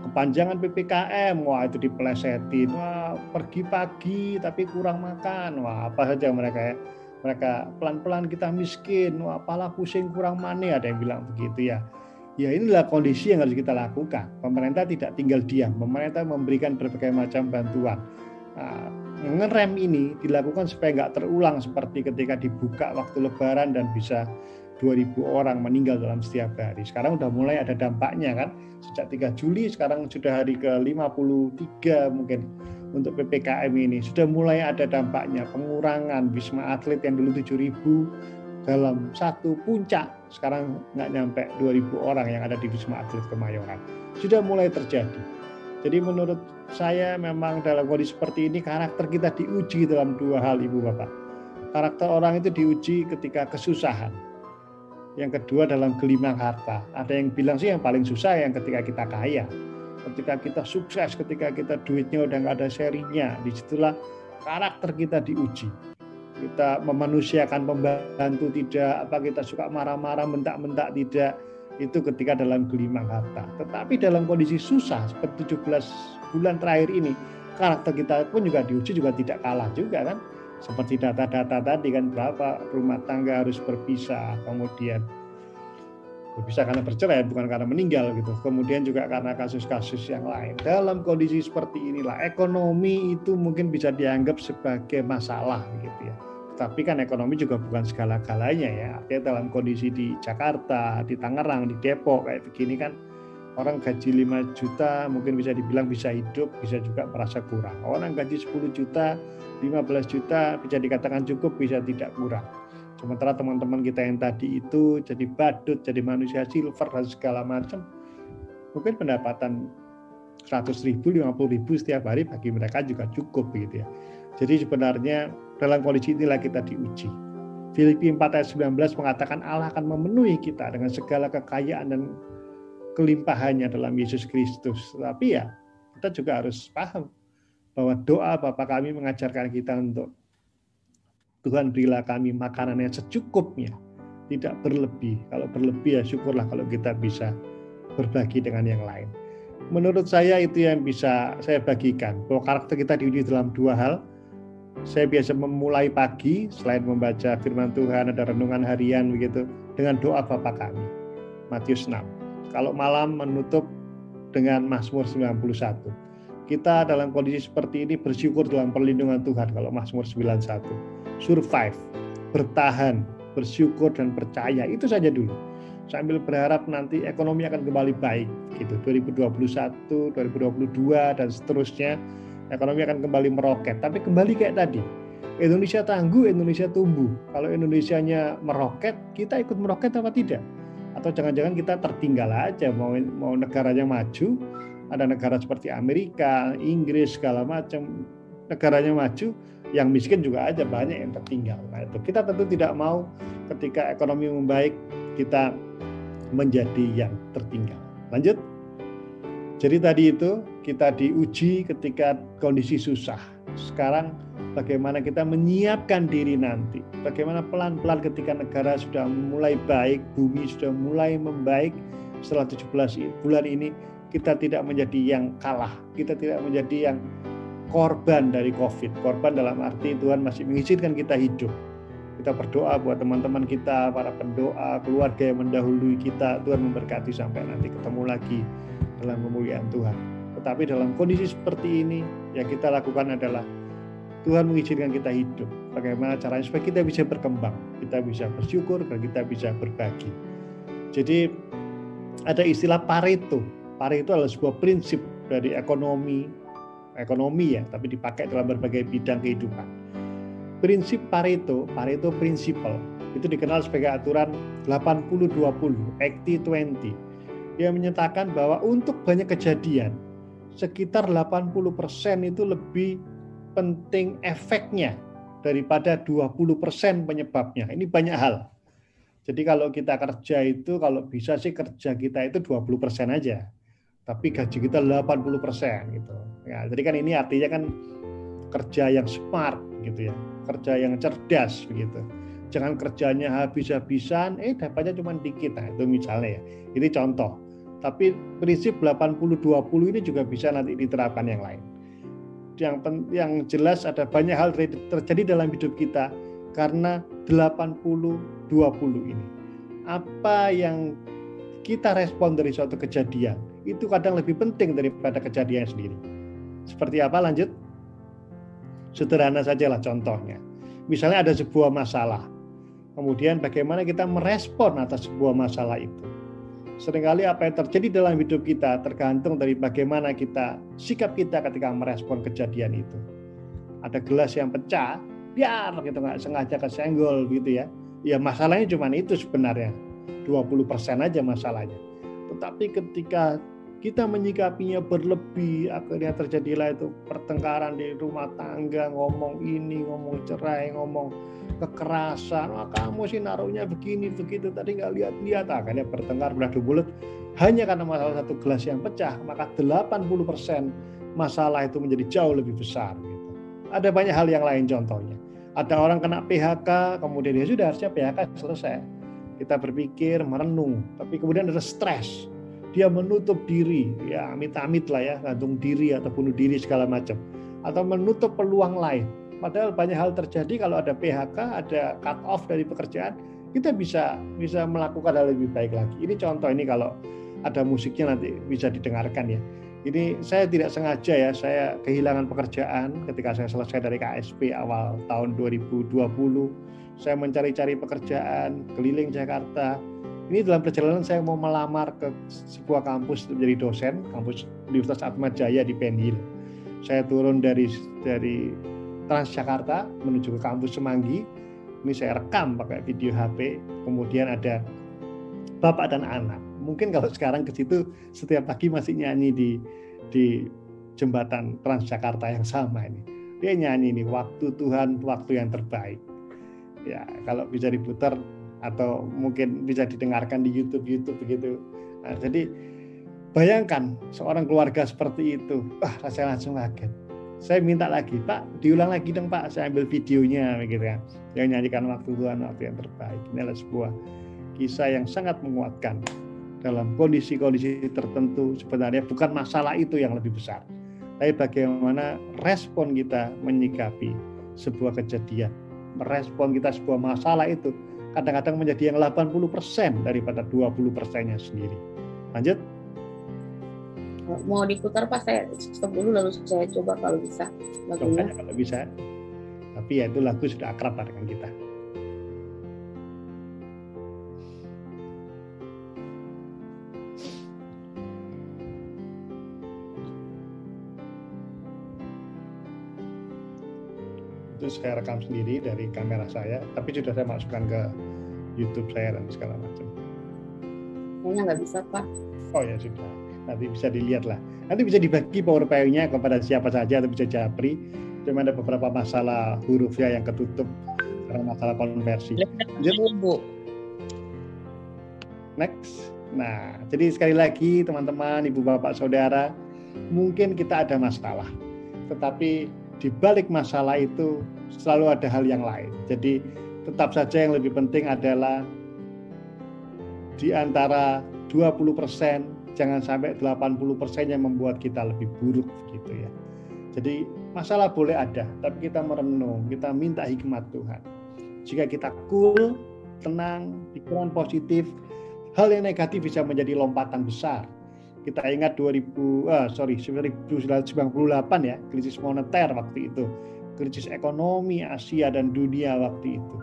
kepanjangan PPKM, wah itu dipelesetin, wah pergi pagi tapi kurang makan, wah apa saja mereka ya. Mereka pelan-pelan kita miskin, wah apalah pusing kurang money, ada yang bilang begitu ya. Ya inilah kondisi yang harus kita lakukan. Pemerintah tidak tinggal diam, pemerintah memberikan berbagai macam bantuan. Nah, ngerem ini dilakukan supaya nggak terulang seperti ketika dibuka waktu Lebaran dan bisa 2.000 orang meninggal dalam setiap hari. Sekarang udah mulai ada dampaknya kan. Sejak 3 Juli sekarang sudah hari ke-53 mungkin untuk PPKM ini. Sudah mulai ada dampaknya, pengurangan Wisma Atlet yang dulu 7.000 dalam satu puncak. Sekarang nggak nyampe 2.000 orang yang ada di Wisma Atlet Kemayoran. Sudah mulai terjadi. Jadi menurut saya memang dalam kondisi seperti ini karakter kita diuji dalam 2 hal Ibu Bapak. Karakter orang itu diuji ketika kesusahan. Yang kedua dalam gelimang harta. Ada yang bilang sih yang paling susah yang ketika kita kaya. Ketika kita sukses, ketika kita duitnya udah nggak ada serinya. Disitulah karakter kita diuji. Kita memanusiakan pembantu tidak, apa kita suka marah-marah, bentak-bentak tidak. Itu ketika dalam gelimang harta. Tetapi dalam kondisi susah seperti 17 bulan terakhir ini, karakter kita pun juga diuji juga tidak kalah juga kan. Seperti data-data tadi kan, berapa rumah tangga harus berpisah, kemudian berpisah karena bercerai bukan karena meninggal gitu. Kemudian juga karena kasus-kasus yang lain. Dalam kondisi seperti inilah ekonomi itu mungkin bisa dianggap sebagai masalah gitu ya. Tapi kan ekonomi juga bukan segala-galanya ya. Artinya dalam kondisi di Jakarta, di Tangerang, di Depok kayak begini kan, orang gaji 5 juta mungkin bisa dibilang bisa hidup, bisa juga merasa kurang. Orang gaji 10 juta, 15 juta bisa dikatakan cukup, bisa tidak kurang. Sementara teman-teman kita yang tadi itu jadi badut, jadi manusia silver dan segala macam, mungkin pendapatan 100.000, 50.000 setiap hari bagi mereka juga cukup gitu ya. Jadi sebenarnya dalam kondisi inilah kita diuji. Filipi 4 ayat 19 mengatakan Allah akan memenuhi kita dengan segala kekayaan dan kelimpahannya dalam Yesus Kristus. Tapi ya kita juga harus paham bahwa doa Bapa kami mengajarkan kita untuk Tuhan berilah kami makanan yang secukupnya, tidak berlebih. Kalau berlebih ya syukurlah kalau kita bisa berbagi dengan yang lain. Menurut saya itu yang bisa saya bagikan, bahwa karakter kita diuji dalam 2 hal. Saya biasa memulai pagi, selain membaca firman Tuhan, ada renungan harian begitu, dengan doa Bapa kami. Matius 6. Kalau malam menutup dengan Mazmur 91. Kita dalam kondisi seperti ini bersyukur dalam perlindungan Tuhan. Kalau Mazmur 91. Survive, bertahan, bersyukur dan percaya. Itu saja dulu. Sambil berharap nanti ekonomi akan kembali baik. Gitu. 2021, 2022 dan seterusnya. Ekonomi akan kembali meroket. Tapi kembali kayak tadi. Indonesia tangguh, Indonesia tumbuh. Kalau Indonesianya meroket, kita ikut meroket apa tidak? Atau jangan-jangan kita tertinggal aja, mau negaranya maju, ada negara seperti Amerika, Inggris, segala macam, negaranya maju, yang miskin juga aja banyak yang tertinggal. Nah itu kita tentu tidak mau ketika ekonomi membaik, kita menjadi yang tertinggal. Lanjut. Jadi tadi itu kita diuji ketika kondisi susah. Sekarang bagaimana kita menyiapkan diri nanti. Bagaimana pelan-pelan ketika negara sudah mulai baik, bumi sudah mulai membaik, setelah 17 bulan ini kita tidak menjadi yang kalah. Kita tidak menjadi yang korban dari COVID. Korban dalam arti Tuhan masih mengizinkan kita hidup. Kita berdoa buat teman-teman kita, para pendoa, keluarga yang mendahului kita. Tuhan memberkati sampai nanti ketemu lagi dalam kemuliaan Tuhan. Tetapi dalam kondisi seperti ini, yang kita lakukan adalah Tuhan mengizinkan kita hidup. Bagaimana caranya supaya kita bisa berkembang, kita bisa bersyukur, dan kita bisa berbagi. Jadi ada istilah Pareto. Pareto adalah sebuah prinsip dari ekonomi ya, tapi dipakai dalam berbagai bidang kehidupan. Prinsip Pareto principle, itu dikenal sebagai aturan 80-20, 80-20. Dia menyatakan bahwa untuk banyak kejadian, sekitar 80% itu lebih penting efeknya daripada 20% penyebabnya. Ini banyak hal. Jadi kalau kita kerja itu, kalau bisa sih kerja kita itu 20% aja. Tapi gaji kita 80% gitu. Ya, jadi kan ini artinya kan kerja yang smart gitu ya. Kerja yang cerdas begitu. Jangan kerjanya habis-habisan, dapatnya cuma dikit. Nah, itu misalnya ya. Ini contoh. Tapi prinsip 80-20 ini juga bisa nanti diterapkan yang lain. Yang jelas ada banyak hal terjadi dalam hidup kita karena 80-20 ini. Apa yang kita respon dari suatu kejadian itu kadang lebih penting daripada kejadian sendiri. Seperti apa? Lanjut. Sederhana sajalah contohnya. Misalnya ada sebuah masalah. Kemudian bagaimana kita merespon atas sebuah masalah itu. Seringkali apa yang terjadi dalam hidup kita tergantung dari bagaimana sikap kita ketika merespon kejadian itu. Ada gelas yang pecah, biar gitu nggak sengaja kesenggol gitu ya. Ya masalahnya cuma itu sebenarnya, 20% aja masalahnya. Tetapi ketika kita menyikapinya berlebih, akhirnya terjadilah itu pertengkaran di rumah tangga, ngomong ini, ngomong cerai, ngomong kekerasan. Wah, kamu sih naruhnya begini, begitu, tadi nggak lihat-lihat. Akhirnya bertengkar, beradu mulut. Hanya karena masalah satu gelas yang pecah, maka 80% masalah itu menjadi jauh lebih besar. Gitu. Ada banyak hal yang lain contohnya. Ada orang kena PHK, kemudian dia sudah harusnya PHK selesai. Kita berpikir, merenung, tapi kemudian ada stres. Dia menutup diri, ya amit-amit lah ya, gantung diri atau bunuh diri segala macam. atau menutup peluang lain. Padahal banyak hal terjadi kalau ada PHK, ada cut off dari pekerjaan, kita bisa melakukan hal lebih baik lagi. Ini contoh, ini kalau ada musiknya nanti bisa didengarkan ya. Ini saya tidak sengaja ya, saya kehilangan pekerjaan ketika saya selesai dari KSP awal tahun 2020. Saya mencari-cari pekerjaan, keliling Jakarta. Ini dalam perjalanan saya mau melamar ke sebuah kampus untuk menjadi dosen, kampus Universitas Atmajaya di Penhil. Saya turun dari Transjakarta menuju ke kampus Semanggi. Ini saya rekam pakai video HP. Kemudian ada bapak dan anak. Mungkin kalau sekarang ke situ setiap pagi masih nyanyi di jembatan Transjakarta yang sama ini. Dia nyanyi ini, waktu Tuhan, waktu yang terbaik. Ya, kalau bisa diputar atau mungkin bisa didengarkan di YouTube begitu. Nah, jadi bayangkan seorang keluarga seperti itu. Saya langsung kaget. Saya minta lagi, Pak, diulang lagi dong Pak. Saya ambil videonya begitu ya. Yang nyanyikan waktu Tuhan, waktu yang terbaik. Ini adalah sebuah kisah yang sangat menguatkan. Dalam kondisi-kondisi tertentu sebenarnya bukan masalah itu yang lebih besar, tapi bagaimana respon kita menyikapi sebuah kejadian. Merespon kita sebuah masalah itu kadang-kadang menjadi yang 80% daripada 20%-nya sendiri. Lanjut. Mau diputar Pak, saya stop dulu lalu saya coba kalau bisa lagunya. Kalau bisa. Tapi ya itu lagu sudah akrab dengan kita. Itu saya rekam sendiri dari kamera saya, tapi sudah saya masukkan ke YouTube saya dan segala macam. Kayaknya nggak bisa Pak. Oh ya sudah, nanti bisa dilihat lah. Nanti bisa dibagi PowerPoint-nya kepada siapa saja atau bisa japri. Cuma ada beberapa masalah huruf ya yang ketutup karena masalah konversi. Bu. Next. Nah, jadi sekali lagi teman-teman, ibu bapak saudara, mungkin kita ada masalah, tetapi di balik masalah itu selalu ada hal yang lain. Jadi tetap saja yang lebih penting adalah di antara 20%, jangan sampai 80% yang membuat kita lebih buruk gitu ya. Jadi masalah boleh ada, tapi kita merenung, kita minta hikmat Tuhan. Jika kita cool, tenang, pikiran positif, hal yang negatif bisa menjadi lompatan besar. Kita ingat 1998 ya, krisis moneter waktu itu, krisis ekonomi Asia dan dunia waktu itu.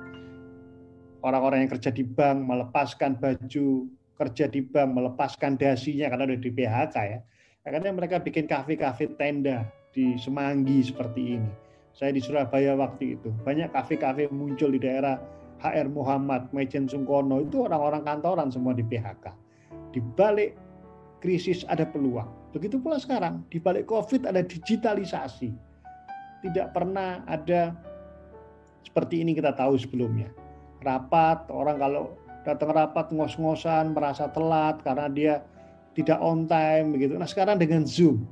Orang-orang yang kerja di bank melepaskan baju kerja di bank, melepaskan dasinya karena udah di PHK ya. Akhirnya mereka bikin kafe-kafe tenda di Semanggi seperti ini. Saya di Surabaya waktu itu, banyak kafe-kafe muncul di daerah HR Muhammad, Maijen Sungkono, itu orang-orang kantoran semua di PHK. Di balik krisis ada peluang. Begitu pula sekarang, di balik COVID ada digitalisasi. Tidak pernah ada seperti ini kita tahu sebelumnya. Rapat, orang kalau datang rapat ngos-ngosan, merasa telat karena dia tidak on time begitu. Nah sekarang dengan Zoom,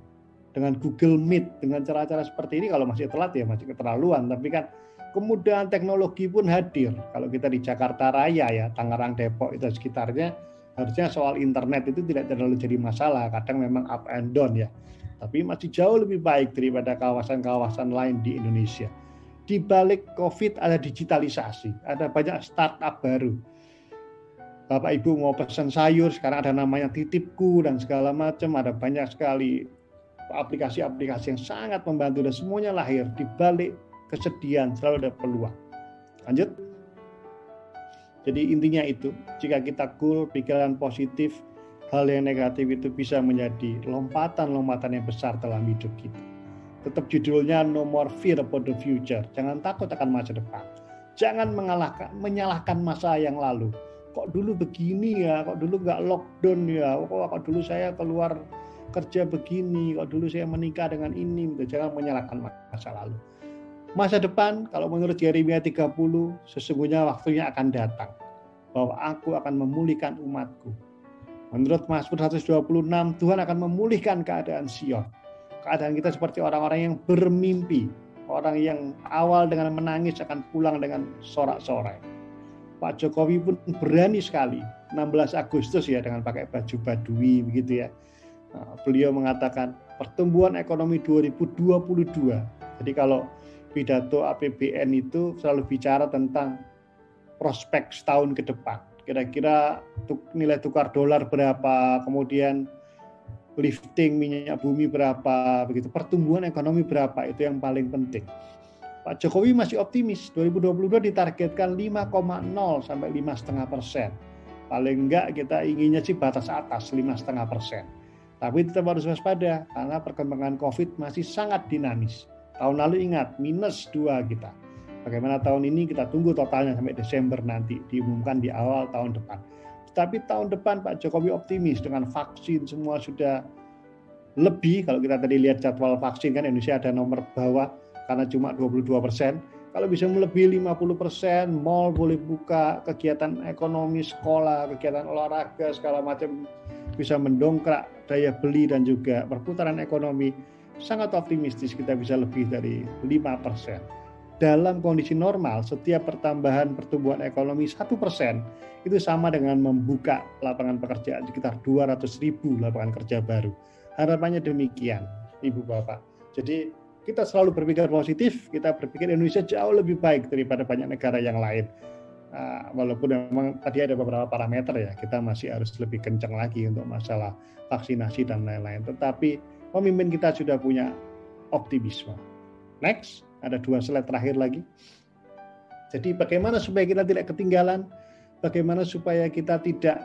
dengan Google Meet, dengan cara-cara seperti ini, kalau masih telat ya masih keterlaluan. Tapi kan kemudahan teknologi pun hadir. Kalau kita di Jakarta Raya ya, Tangerang, Depok itu sekitarnya, harusnya soal internet itu tidak terlalu jadi masalah. Kadang memang up and down ya. Tapi masih jauh lebih baik daripada kawasan-kawasan lain di Indonesia. Di balik COVID ada digitalisasi, ada banyak startup baru. Bapak Ibu mau pesan sayur, sekarang ada namanya Titipku dan segala macam. Ada banyak sekali aplikasi-aplikasi yang sangat membantu dan semuanya lahir di balik kesedihan, selalu ada peluang. Lanjut. Jadi intinya itu, jika kita cool, pikiran positif, hal yang negatif itu bisa menjadi lompatan-lompatan yang besar dalam hidup kita. Tetap judulnya No More Fear About the Future. Jangan takut akan masa depan. Jangan menyalahkan masa yang lalu. Kok dulu begini ya, kok dulu nggak lockdown ya, kok dulu saya keluar kerja begini, kok dulu saya menikah dengan ini. Jangan menyalahkan masa lalu. Masa depan, kalau menurut Yeremia 30, sesungguhnya waktunya akan datang. Bahwa aku akan memulihkan umatku. Menurut Mazmur 126, Tuhan akan memulihkan keadaan Sion. Keadaan kita seperti orang-orang yang bermimpi. Orang yang awal dengan menangis akan pulang dengan sorak-sorai. Pak Jokowi pun berani sekali, 16 Agustus ya, dengan pakai baju badui begitu ya. Beliau mengatakan pertumbuhan ekonomi 2022 Jadi kalau pidato APBN itu selalu bicara tentang prospek setahun ke depan. Kira-kira nilai tukar dolar berapa, kemudian lifting minyak bumi berapa, begitu, pertumbuhan ekonomi berapa, itu yang paling penting. Pak Jokowi masih optimis, 2022 ditargetkan 5,0 sampai 5,5%. Paling enggak kita inginnya sih batas atas 5,5%. Tapi tetap harus waspada karena perkembangan COVID masih sangat dinamis. Tahun lalu ingat -2 kita. Bagaimana tahun ini kita tunggu totalnya sampai Desember nanti diumumkan di awal tahun depan. Tapi tahun depan Pak Jokowi optimis dengan vaksin semua sudah lebih. Kalau kita tadi lihat jadwal vaksin kan Indonesia ada nomor bawah karena cuma 22%. Kalau bisa melebihi 50%, mall boleh buka, kegiatan ekonomi, sekolah, kegiatan olahraga, segala macam bisa mendongkrak daya beli dan juga perputaran ekonomi. Sangat optimistis kita bisa lebih dari 5%. Dalam kondisi normal, setiap pertambahan pertumbuhan ekonomi 1% itu sama dengan membuka lapangan pekerjaan sekitar 200.000 lapangan kerja baru. Harapannya demikian, Ibu Bapak. Jadi kita selalu berpikir positif, kita berpikir Indonesia jauh lebih baik daripada banyak negara yang lain. Walaupun memang tadi ada beberapa parameter ya, kita masih harus lebih kencang lagi untuk masalah vaksinasi dan lain-lain. Tetapi pemimpin kita sudah punya optimisme. Next, ada 2 slide terakhir lagi. Jadi bagaimana supaya kita tidak ketinggalan, bagaimana supaya kita tidak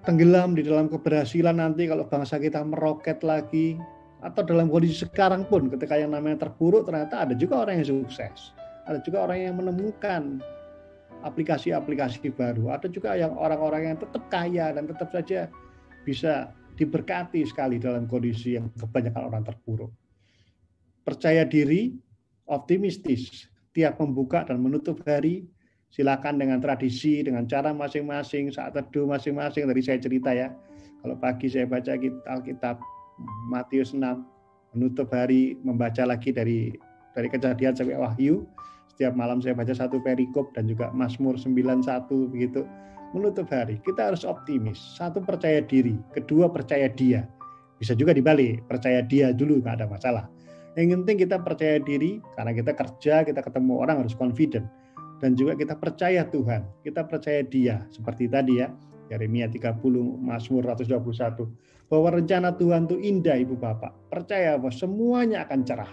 tenggelam di dalam keberhasilan nanti kalau bangsa kita meroket lagi, atau dalam kondisi sekarang pun ketika yang namanya terpuruk ternyata ada juga orang yang sukses, ada juga orang yang menemukan aplikasi-aplikasi baru, ada juga yang orang-orang yang tetap kaya dan tetap saja bisa diberkati sekali dalam kondisi yang kebanyakan orang terpuruk. Percaya diri, optimistis, tiap membuka dan menutup hari, silakan dengan tradisi, dengan cara masing-masing, saat teduh masing-masing. Tadi saya cerita ya, kalau pagi saya baca Alkitab Matius 6, menutup hari membaca lagi dari Kejadian sampai Wahyu. Setiap malam saya baca 1 perikop dan juga Mazmur 91 begitu. Menutup hari, kita harus optimis. 1, percaya diri, 2, percaya Dia. Bisa juga dibalik, percaya Dia dulu, nggak ada masalah. Yang penting kita percaya diri, karena kita kerja, kita ketemu orang harus confident. Dan juga kita percaya Tuhan, kita percaya Dia. Seperti tadi ya, Yeremia 30, Mazmur 121. Bahwa rencana Tuhan itu indah Ibu Bapak. Percaya bahwa semuanya akan cerah.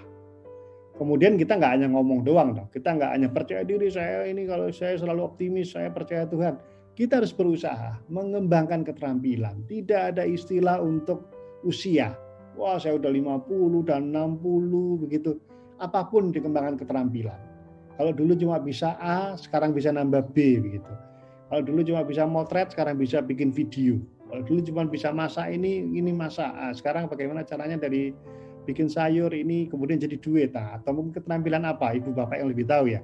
Kemudian kita nggak hanya ngomong doang dong. Kita nggak hanya percaya diri, saya ini kalau saya selalu optimis, saya percaya Tuhan. Kita harus berusaha mengembangkan keterampilan. Tidak ada istilah untuk usia. Wah, saya udah 50 dan 60 begitu. Apapun dikembangkan keterampilan. Kalau dulu cuma bisa A, sekarang bisa nambah B begitu. Kalau dulu cuma bisa motret, sekarang bisa bikin video. Kalau dulu cuma bisa masak ini masak. Sekarang bagaimana caranya dari bikin sayur ini kemudian jadi duit. Atau mungkin keterampilan apa? Ibu Bapak yang lebih tahu ya.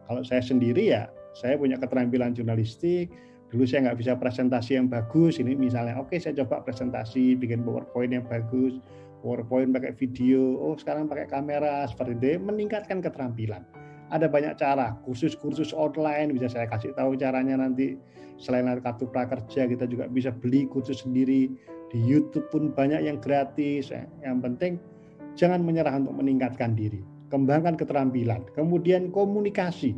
Kalau saya sendiri ya, saya punya keterampilan jurnalistik. Dulu saya nggak bisa presentasi yang bagus. Ini misalnya, oke, saya coba presentasi, bikin PowerPoint yang bagus. PowerPoint pakai video. Oh, sekarang pakai kamera seperti itu. Meningkatkan keterampilan. Ada banyak cara, kursus-kursus online bisa saya kasih tahu caranya nanti. Selain kartu prakerja, kita juga bisa beli kursus sendiri. Di YouTube pun banyak yang gratis. Yang penting jangan menyerah untuk meningkatkan diri. Kembangkan keterampilan. Kemudian komunikasi,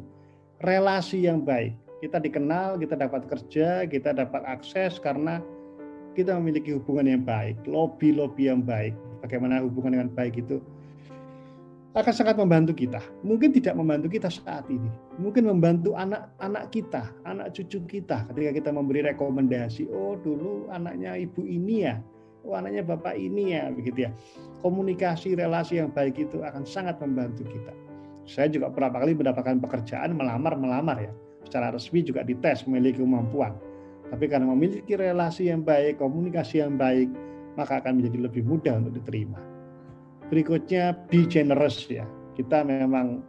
relasi yang baik. Kita dikenal, kita dapat kerja, kita dapat akses karena kita memiliki hubungan yang baik, lobby yang baik. Bagaimana hubungan dengan baik itu akan sangat membantu kita. Mungkin tidak membantu kita saat ini. Mungkin membantu anak-anak kita, anak cucu kita ketika kita memberi rekomendasi. Oh, dulu anaknya ibu ini ya. Oh, anaknya bapak ini ya, begitu ya. Komunikasi, relasi yang baik itu akan sangat membantu kita. Saya juga beberapa kali mendapatkan pekerjaan melamar ya. Secara resmi juga dites memiliki kemampuan. Tapi karena memiliki relasi yang baik, komunikasi yang baik, maka akan menjadi lebih mudah untuk diterima. Berikutnya, be generous ya. Kita memang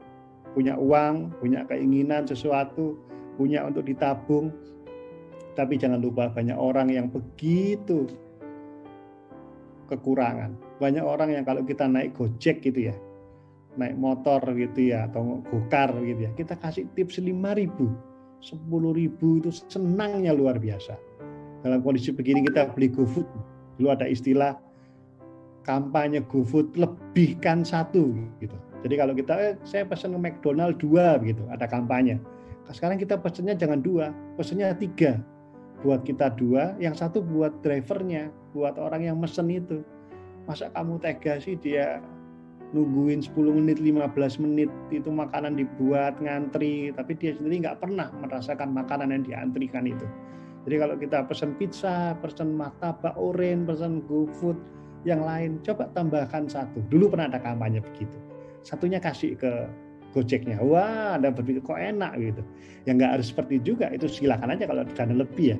punya uang, punya keinginan sesuatu, punya untuk ditabung. Tapi jangan lupa banyak orang yang begitu kekurangan. Banyak orang yang kalau kita naik Gojek gitu ya, naik motor gitu ya, atau gokar gitu ya, kita kasih tips 5.000, 10.000 itu senangnya luar biasa. Dalam kondisi begini kita beli GoFood. Dulu ada istilah kampanye GoFood lebihkan 1 gitu. Jadi kalau kita saya pesan ke McDonald 2 gitu, ada kampanye. Sekarang kita pesennya jangan 2, pesennya 3. Buat kita 2, yang 1 buat drivernya, buat orang yang mesen itu. Masa kamu tega sih dia nungguin 10 menit, 15 menit itu makanan dibuat ngantri, tapi dia sendiri nggak pernah merasakan makanan yang diantrikan itu. Jadi kalau kita pesan pizza, pesan martabak oren, pesan GoFood yang lain, coba tambahkan 1. Dulu pernah ada kampanye begitu. 1-nya kasih ke Gojeknya. Wah, Anda berpikir kok enak gitu. Ya nggak harus seperti juga, itu silakan aja kalau dana lebih ya.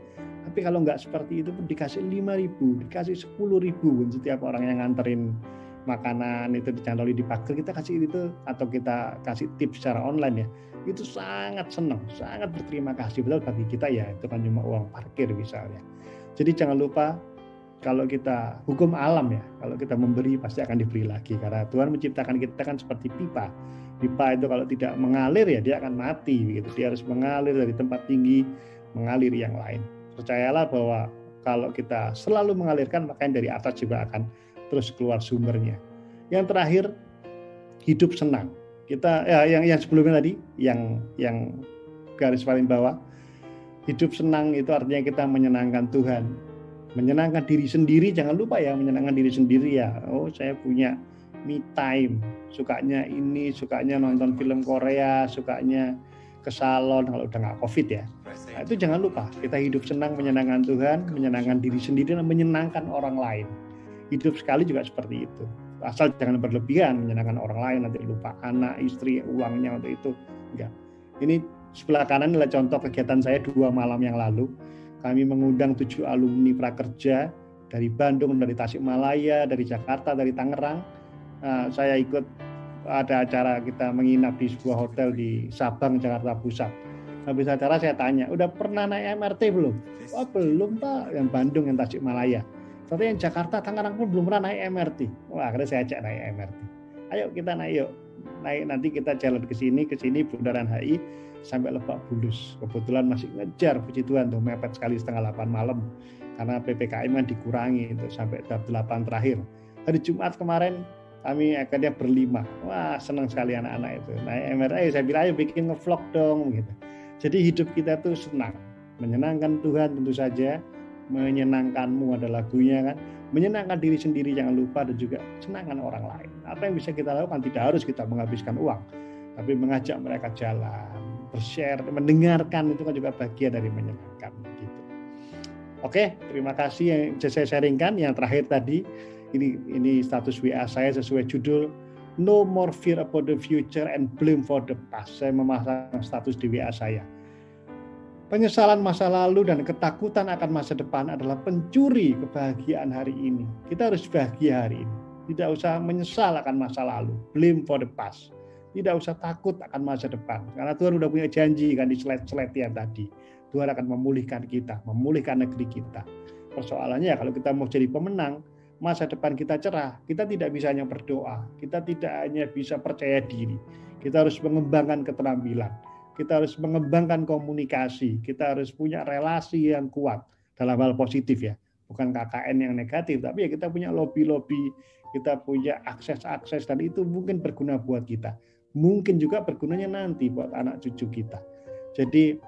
Tapi kalau nggak seperti itu pun dikasih 5.000, dikasih 10.000 setiap orang yang nganterin makanan itu dicantoli di pagar, kita kasih itu atau kita kasih tips secara online ya. Itu sangat senang, sangat berterima kasih. Betul bagi kita ya, itu kan cuma uang parkir misalnya. Jadi jangan lupa kalau kita hukum alam ya, kalau kita memberi pasti akan diberi lagi, karena Tuhan menciptakan kita kan seperti pipa. Pipa itu kalau tidak mengalir ya dia akan mati begitu. Dia harus mengalir dari tempat tinggi, mengalir yang lain. Percayalah bahwa kalau kita selalu mengalirkan, makanya dari atas juga akan terus keluar sumbernya. Yang terakhir, hidup senang. Kita yang sebelumnya tadi, yang garis paling bawah, hidup senang itu artinya kita menyenangkan Tuhan. Menyenangkan diri sendiri, jangan lupa ya, menyenangkan diri sendiri ya. Oh, saya punya me time, sukanya ini, sukanya nonton film Korea, sukanya ke salon kalau udah nggak COVID ya. Nah, itu jangan lupa, kita hidup senang, menyenangkan Tuhan, menyenangkan diri sendiri, dan menyenangkan orang lain. Hidup sekali juga seperti itu. Asal jangan berlebihan, menyenangkan orang lain, nanti lupa anak, istri, uangnya untuk itu. Enggak. Ini sebelah kanan adalah contoh kegiatan saya 2 malam yang lalu. Kami mengundang 7 alumni prakerja dari Bandung, dari Tasikmalaya, dari Jakarta, dari Tangerang. Saya ikut ada acara kita menginap di sebuah hotel di Sabang, Jakarta Pusat. Habis acara saya tanya, udah pernah naik MRT belum? Oh belum Pak, yang Bandung, yang Tasikmalaya. Tapi yang Jakarta, Tangerang pun belum pernah naik MRT. Wah, akhirnya saya ajak naik MRT. Ayo kita naik yuk. Naik nanti kita jalan ke sini Bundaran HI sampai Lebak Bulus. Kebetulan masih ngejar, puji Tuhan tuh mepet sekali 7:30 malam karena PPKM kan dikurangi itu sampai jam 8 terakhir. Hari Jumat kemarin kami akhirnya berlima. Wah, senang sekali anak-anak itu. Naik MRT, saya bilang ayo bikin nge-vlog dong gitu. Jadi hidup kita tuh senang, menyenangkan Tuhan tentu saja. Menyenangkanmu ada lagunya kan, menyenangkan diri sendiri jangan lupa, dan juga senangkan orang lain. Apa yang bisa kita lakukan, tidak harus kita menghabiskan uang, tapi mengajak mereka jalan, bershare, mendengarkan, itu kan juga bagian dari menyenangkan gitu. Oke, terima kasih yang saya sharingkan. Yang terakhir tadi ini status WA saya sesuai judul No More Fear About the Future and Blame for the Past. Saya memasang status di WA saya. Penyesalan masa lalu dan ketakutan akan masa depan adalah pencuri kebahagiaan hari ini. Kita harus bahagia hari ini. Tidak usah menyesal akan masa lalu. Blame for the past. Tidak usah takut akan masa depan. Karena Tuhan sudah punya janji kan di slide-slide yang tadi. Tuhan akan memulihkan kita, memulihkan negeri kita. Persoalannya ya kalau kita mau jadi pemenang, masa depan kita cerah, kita tidak bisa hanya berdoa. Kita tidak hanya bisa percaya diri. Kita harus mengembangkan keterampilan. Kita harus mengembangkan komunikasi, kita harus punya relasi yang kuat dalam hal positif ya, bukan KKN yang negatif, tapi ya kita punya lobby-lobby, kita punya akses-akses, dan itu mungkin berguna buat kita. Mungkin juga bergunanya nanti buat anak cucu kita. Jadi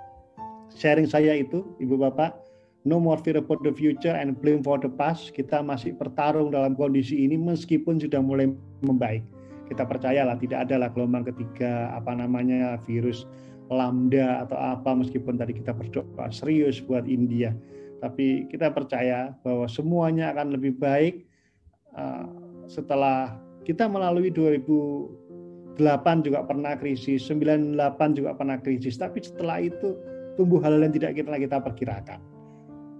sharing saya itu, Ibu Bapak, no more fear about the future and blame for the past. Kita masih bertarung dalam kondisi ini meskipun sudah mulai membaik. Kita percayalah tidak adalah gelombang ketiga, virus Lambda atau apa, meskipun tadi kita berdoa serius buat India, tapi kita percaya bahwa semuanya akan lebih baik setelah kita melalui 2008 juga pernah krisis, 98 juga pernah krisis, tapi setelah itu tumbuh hal-hal yang tidak kita perkirakan.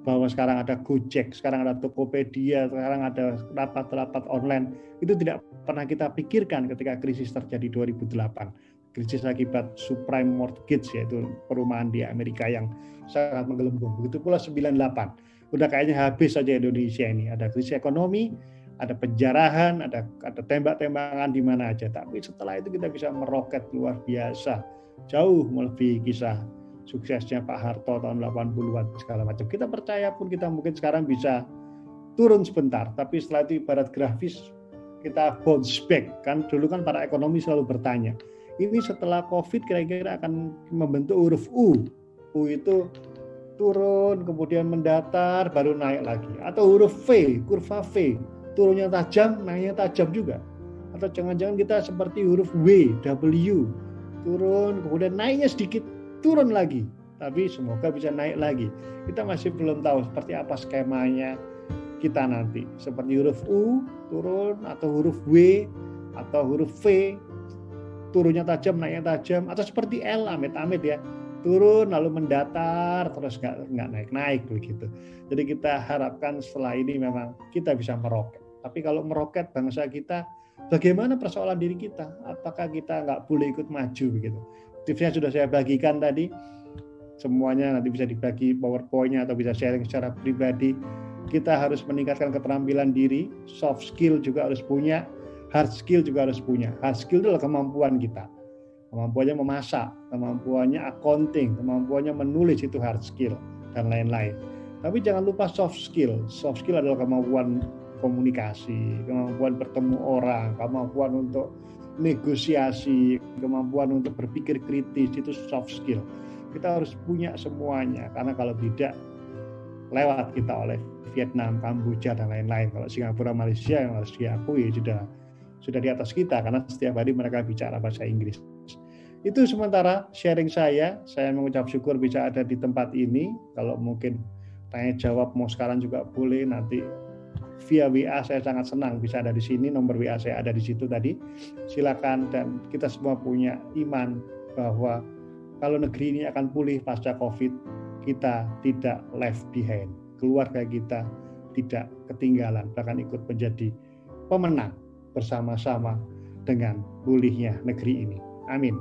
Bahwa sekarang ada Gojek, sekarang ada Tokopedia, sekarang ada rapat-rapat online, itu tidak pernah kita pikirkan ketika krisis terjadi 2008. Krisis akibat subprime mortgage, yaitu perumahan di Amerika yang sangat menggelembung. Begitu pula 98. Udah kayaknya habis saja Indonesia ini. Ada krisis ekonomi, ada penjarahan, ada tembak-tembakan di mana aja. Tapi setelah itu kita bisa meroket luar biasa. Jauh melebihi kisah suksesnya Pak Harto tahun 80-an segala macam. Kita percaya pun kita mungkin sekarang bisa turun sebentar, tapi setelah itu ibarat grafis kita bounce back. Kan dulu kan para ekonomi selalu bertanya, ini setelah COVID kira-kira akan membentuk huruf U. U itu turun, kemudian mendatar, baru naik lagi. Atau huruf V, kurva V, turunnya tajam, naiknya tajam juga. Atau jangan-jangan kita seperti huruf W, W, turun, kemudian naiknya sedikit, turun lagi. Tapi semoga bisa naik lagi. Kita masih belum tahu seperti apa skemanya kita nanti. Seperti huruf U, turun, atau huruf W, atau huruf V, turunnya tajam, naiknya tajam. Atau seperti L, amit-amit ya, turun lalu mendatar terus nggak naik-naik begitu. Jadi kita harapkan setelah ini memang kita bisa meroket. Tapi kalau meroket bangsa kita, bagaimana persoalan diri kita? Apakah kita nggak boleh ikut maju begitu? Tipsnya sudah saya bagikan tadi. Semuanya nanti bisa dibagi PowerPoint-nya atau bisa sharing secara pribadi. Kita harus meningkatkan keterampilan diri, soft skill juga harus punya, hard skill juga harus punya. Hard skill itu adalah kemampuan kita. Kemampuannya memasak, kemampuannya accounting, kemampuannya menulis itu hard skill, dan lain-lain. Tapi jangan lupa soft skill. Soft skill adalah kemampuan komunikasi, kemampuan bertemu orang, kemampuan untuk negosiasi, kemampuan untuk berpikir kritis, itu soft skill. Kita harus punya semuanya, karena kalau tidak, lewat kita oleh Vietnam, Kamboja, dan lain-lain. Kalau Singapura, Malaysia yang harus diakui sudah di atas kita, karena setiap hari mereka bicara bahasa Inggris. Itu sementara sharing saya mengucap syukur bisa ada di tempat ini. Kalau mungkin tanya jawab mau sekarang juga boleh, nanti via WA saya sangat senang bisa ada di sini, nomor WA saya ada di situ tadi. Silakan, dan kita semua punya iman bahwa kalau negeri ini akan pulih pasca Covid, kita tidak left behind. Keluarga kita tidak ketinggalan, bahkan ikut menjadi pemenang bersama-sama dengan pulihnya negeri ini. Amin.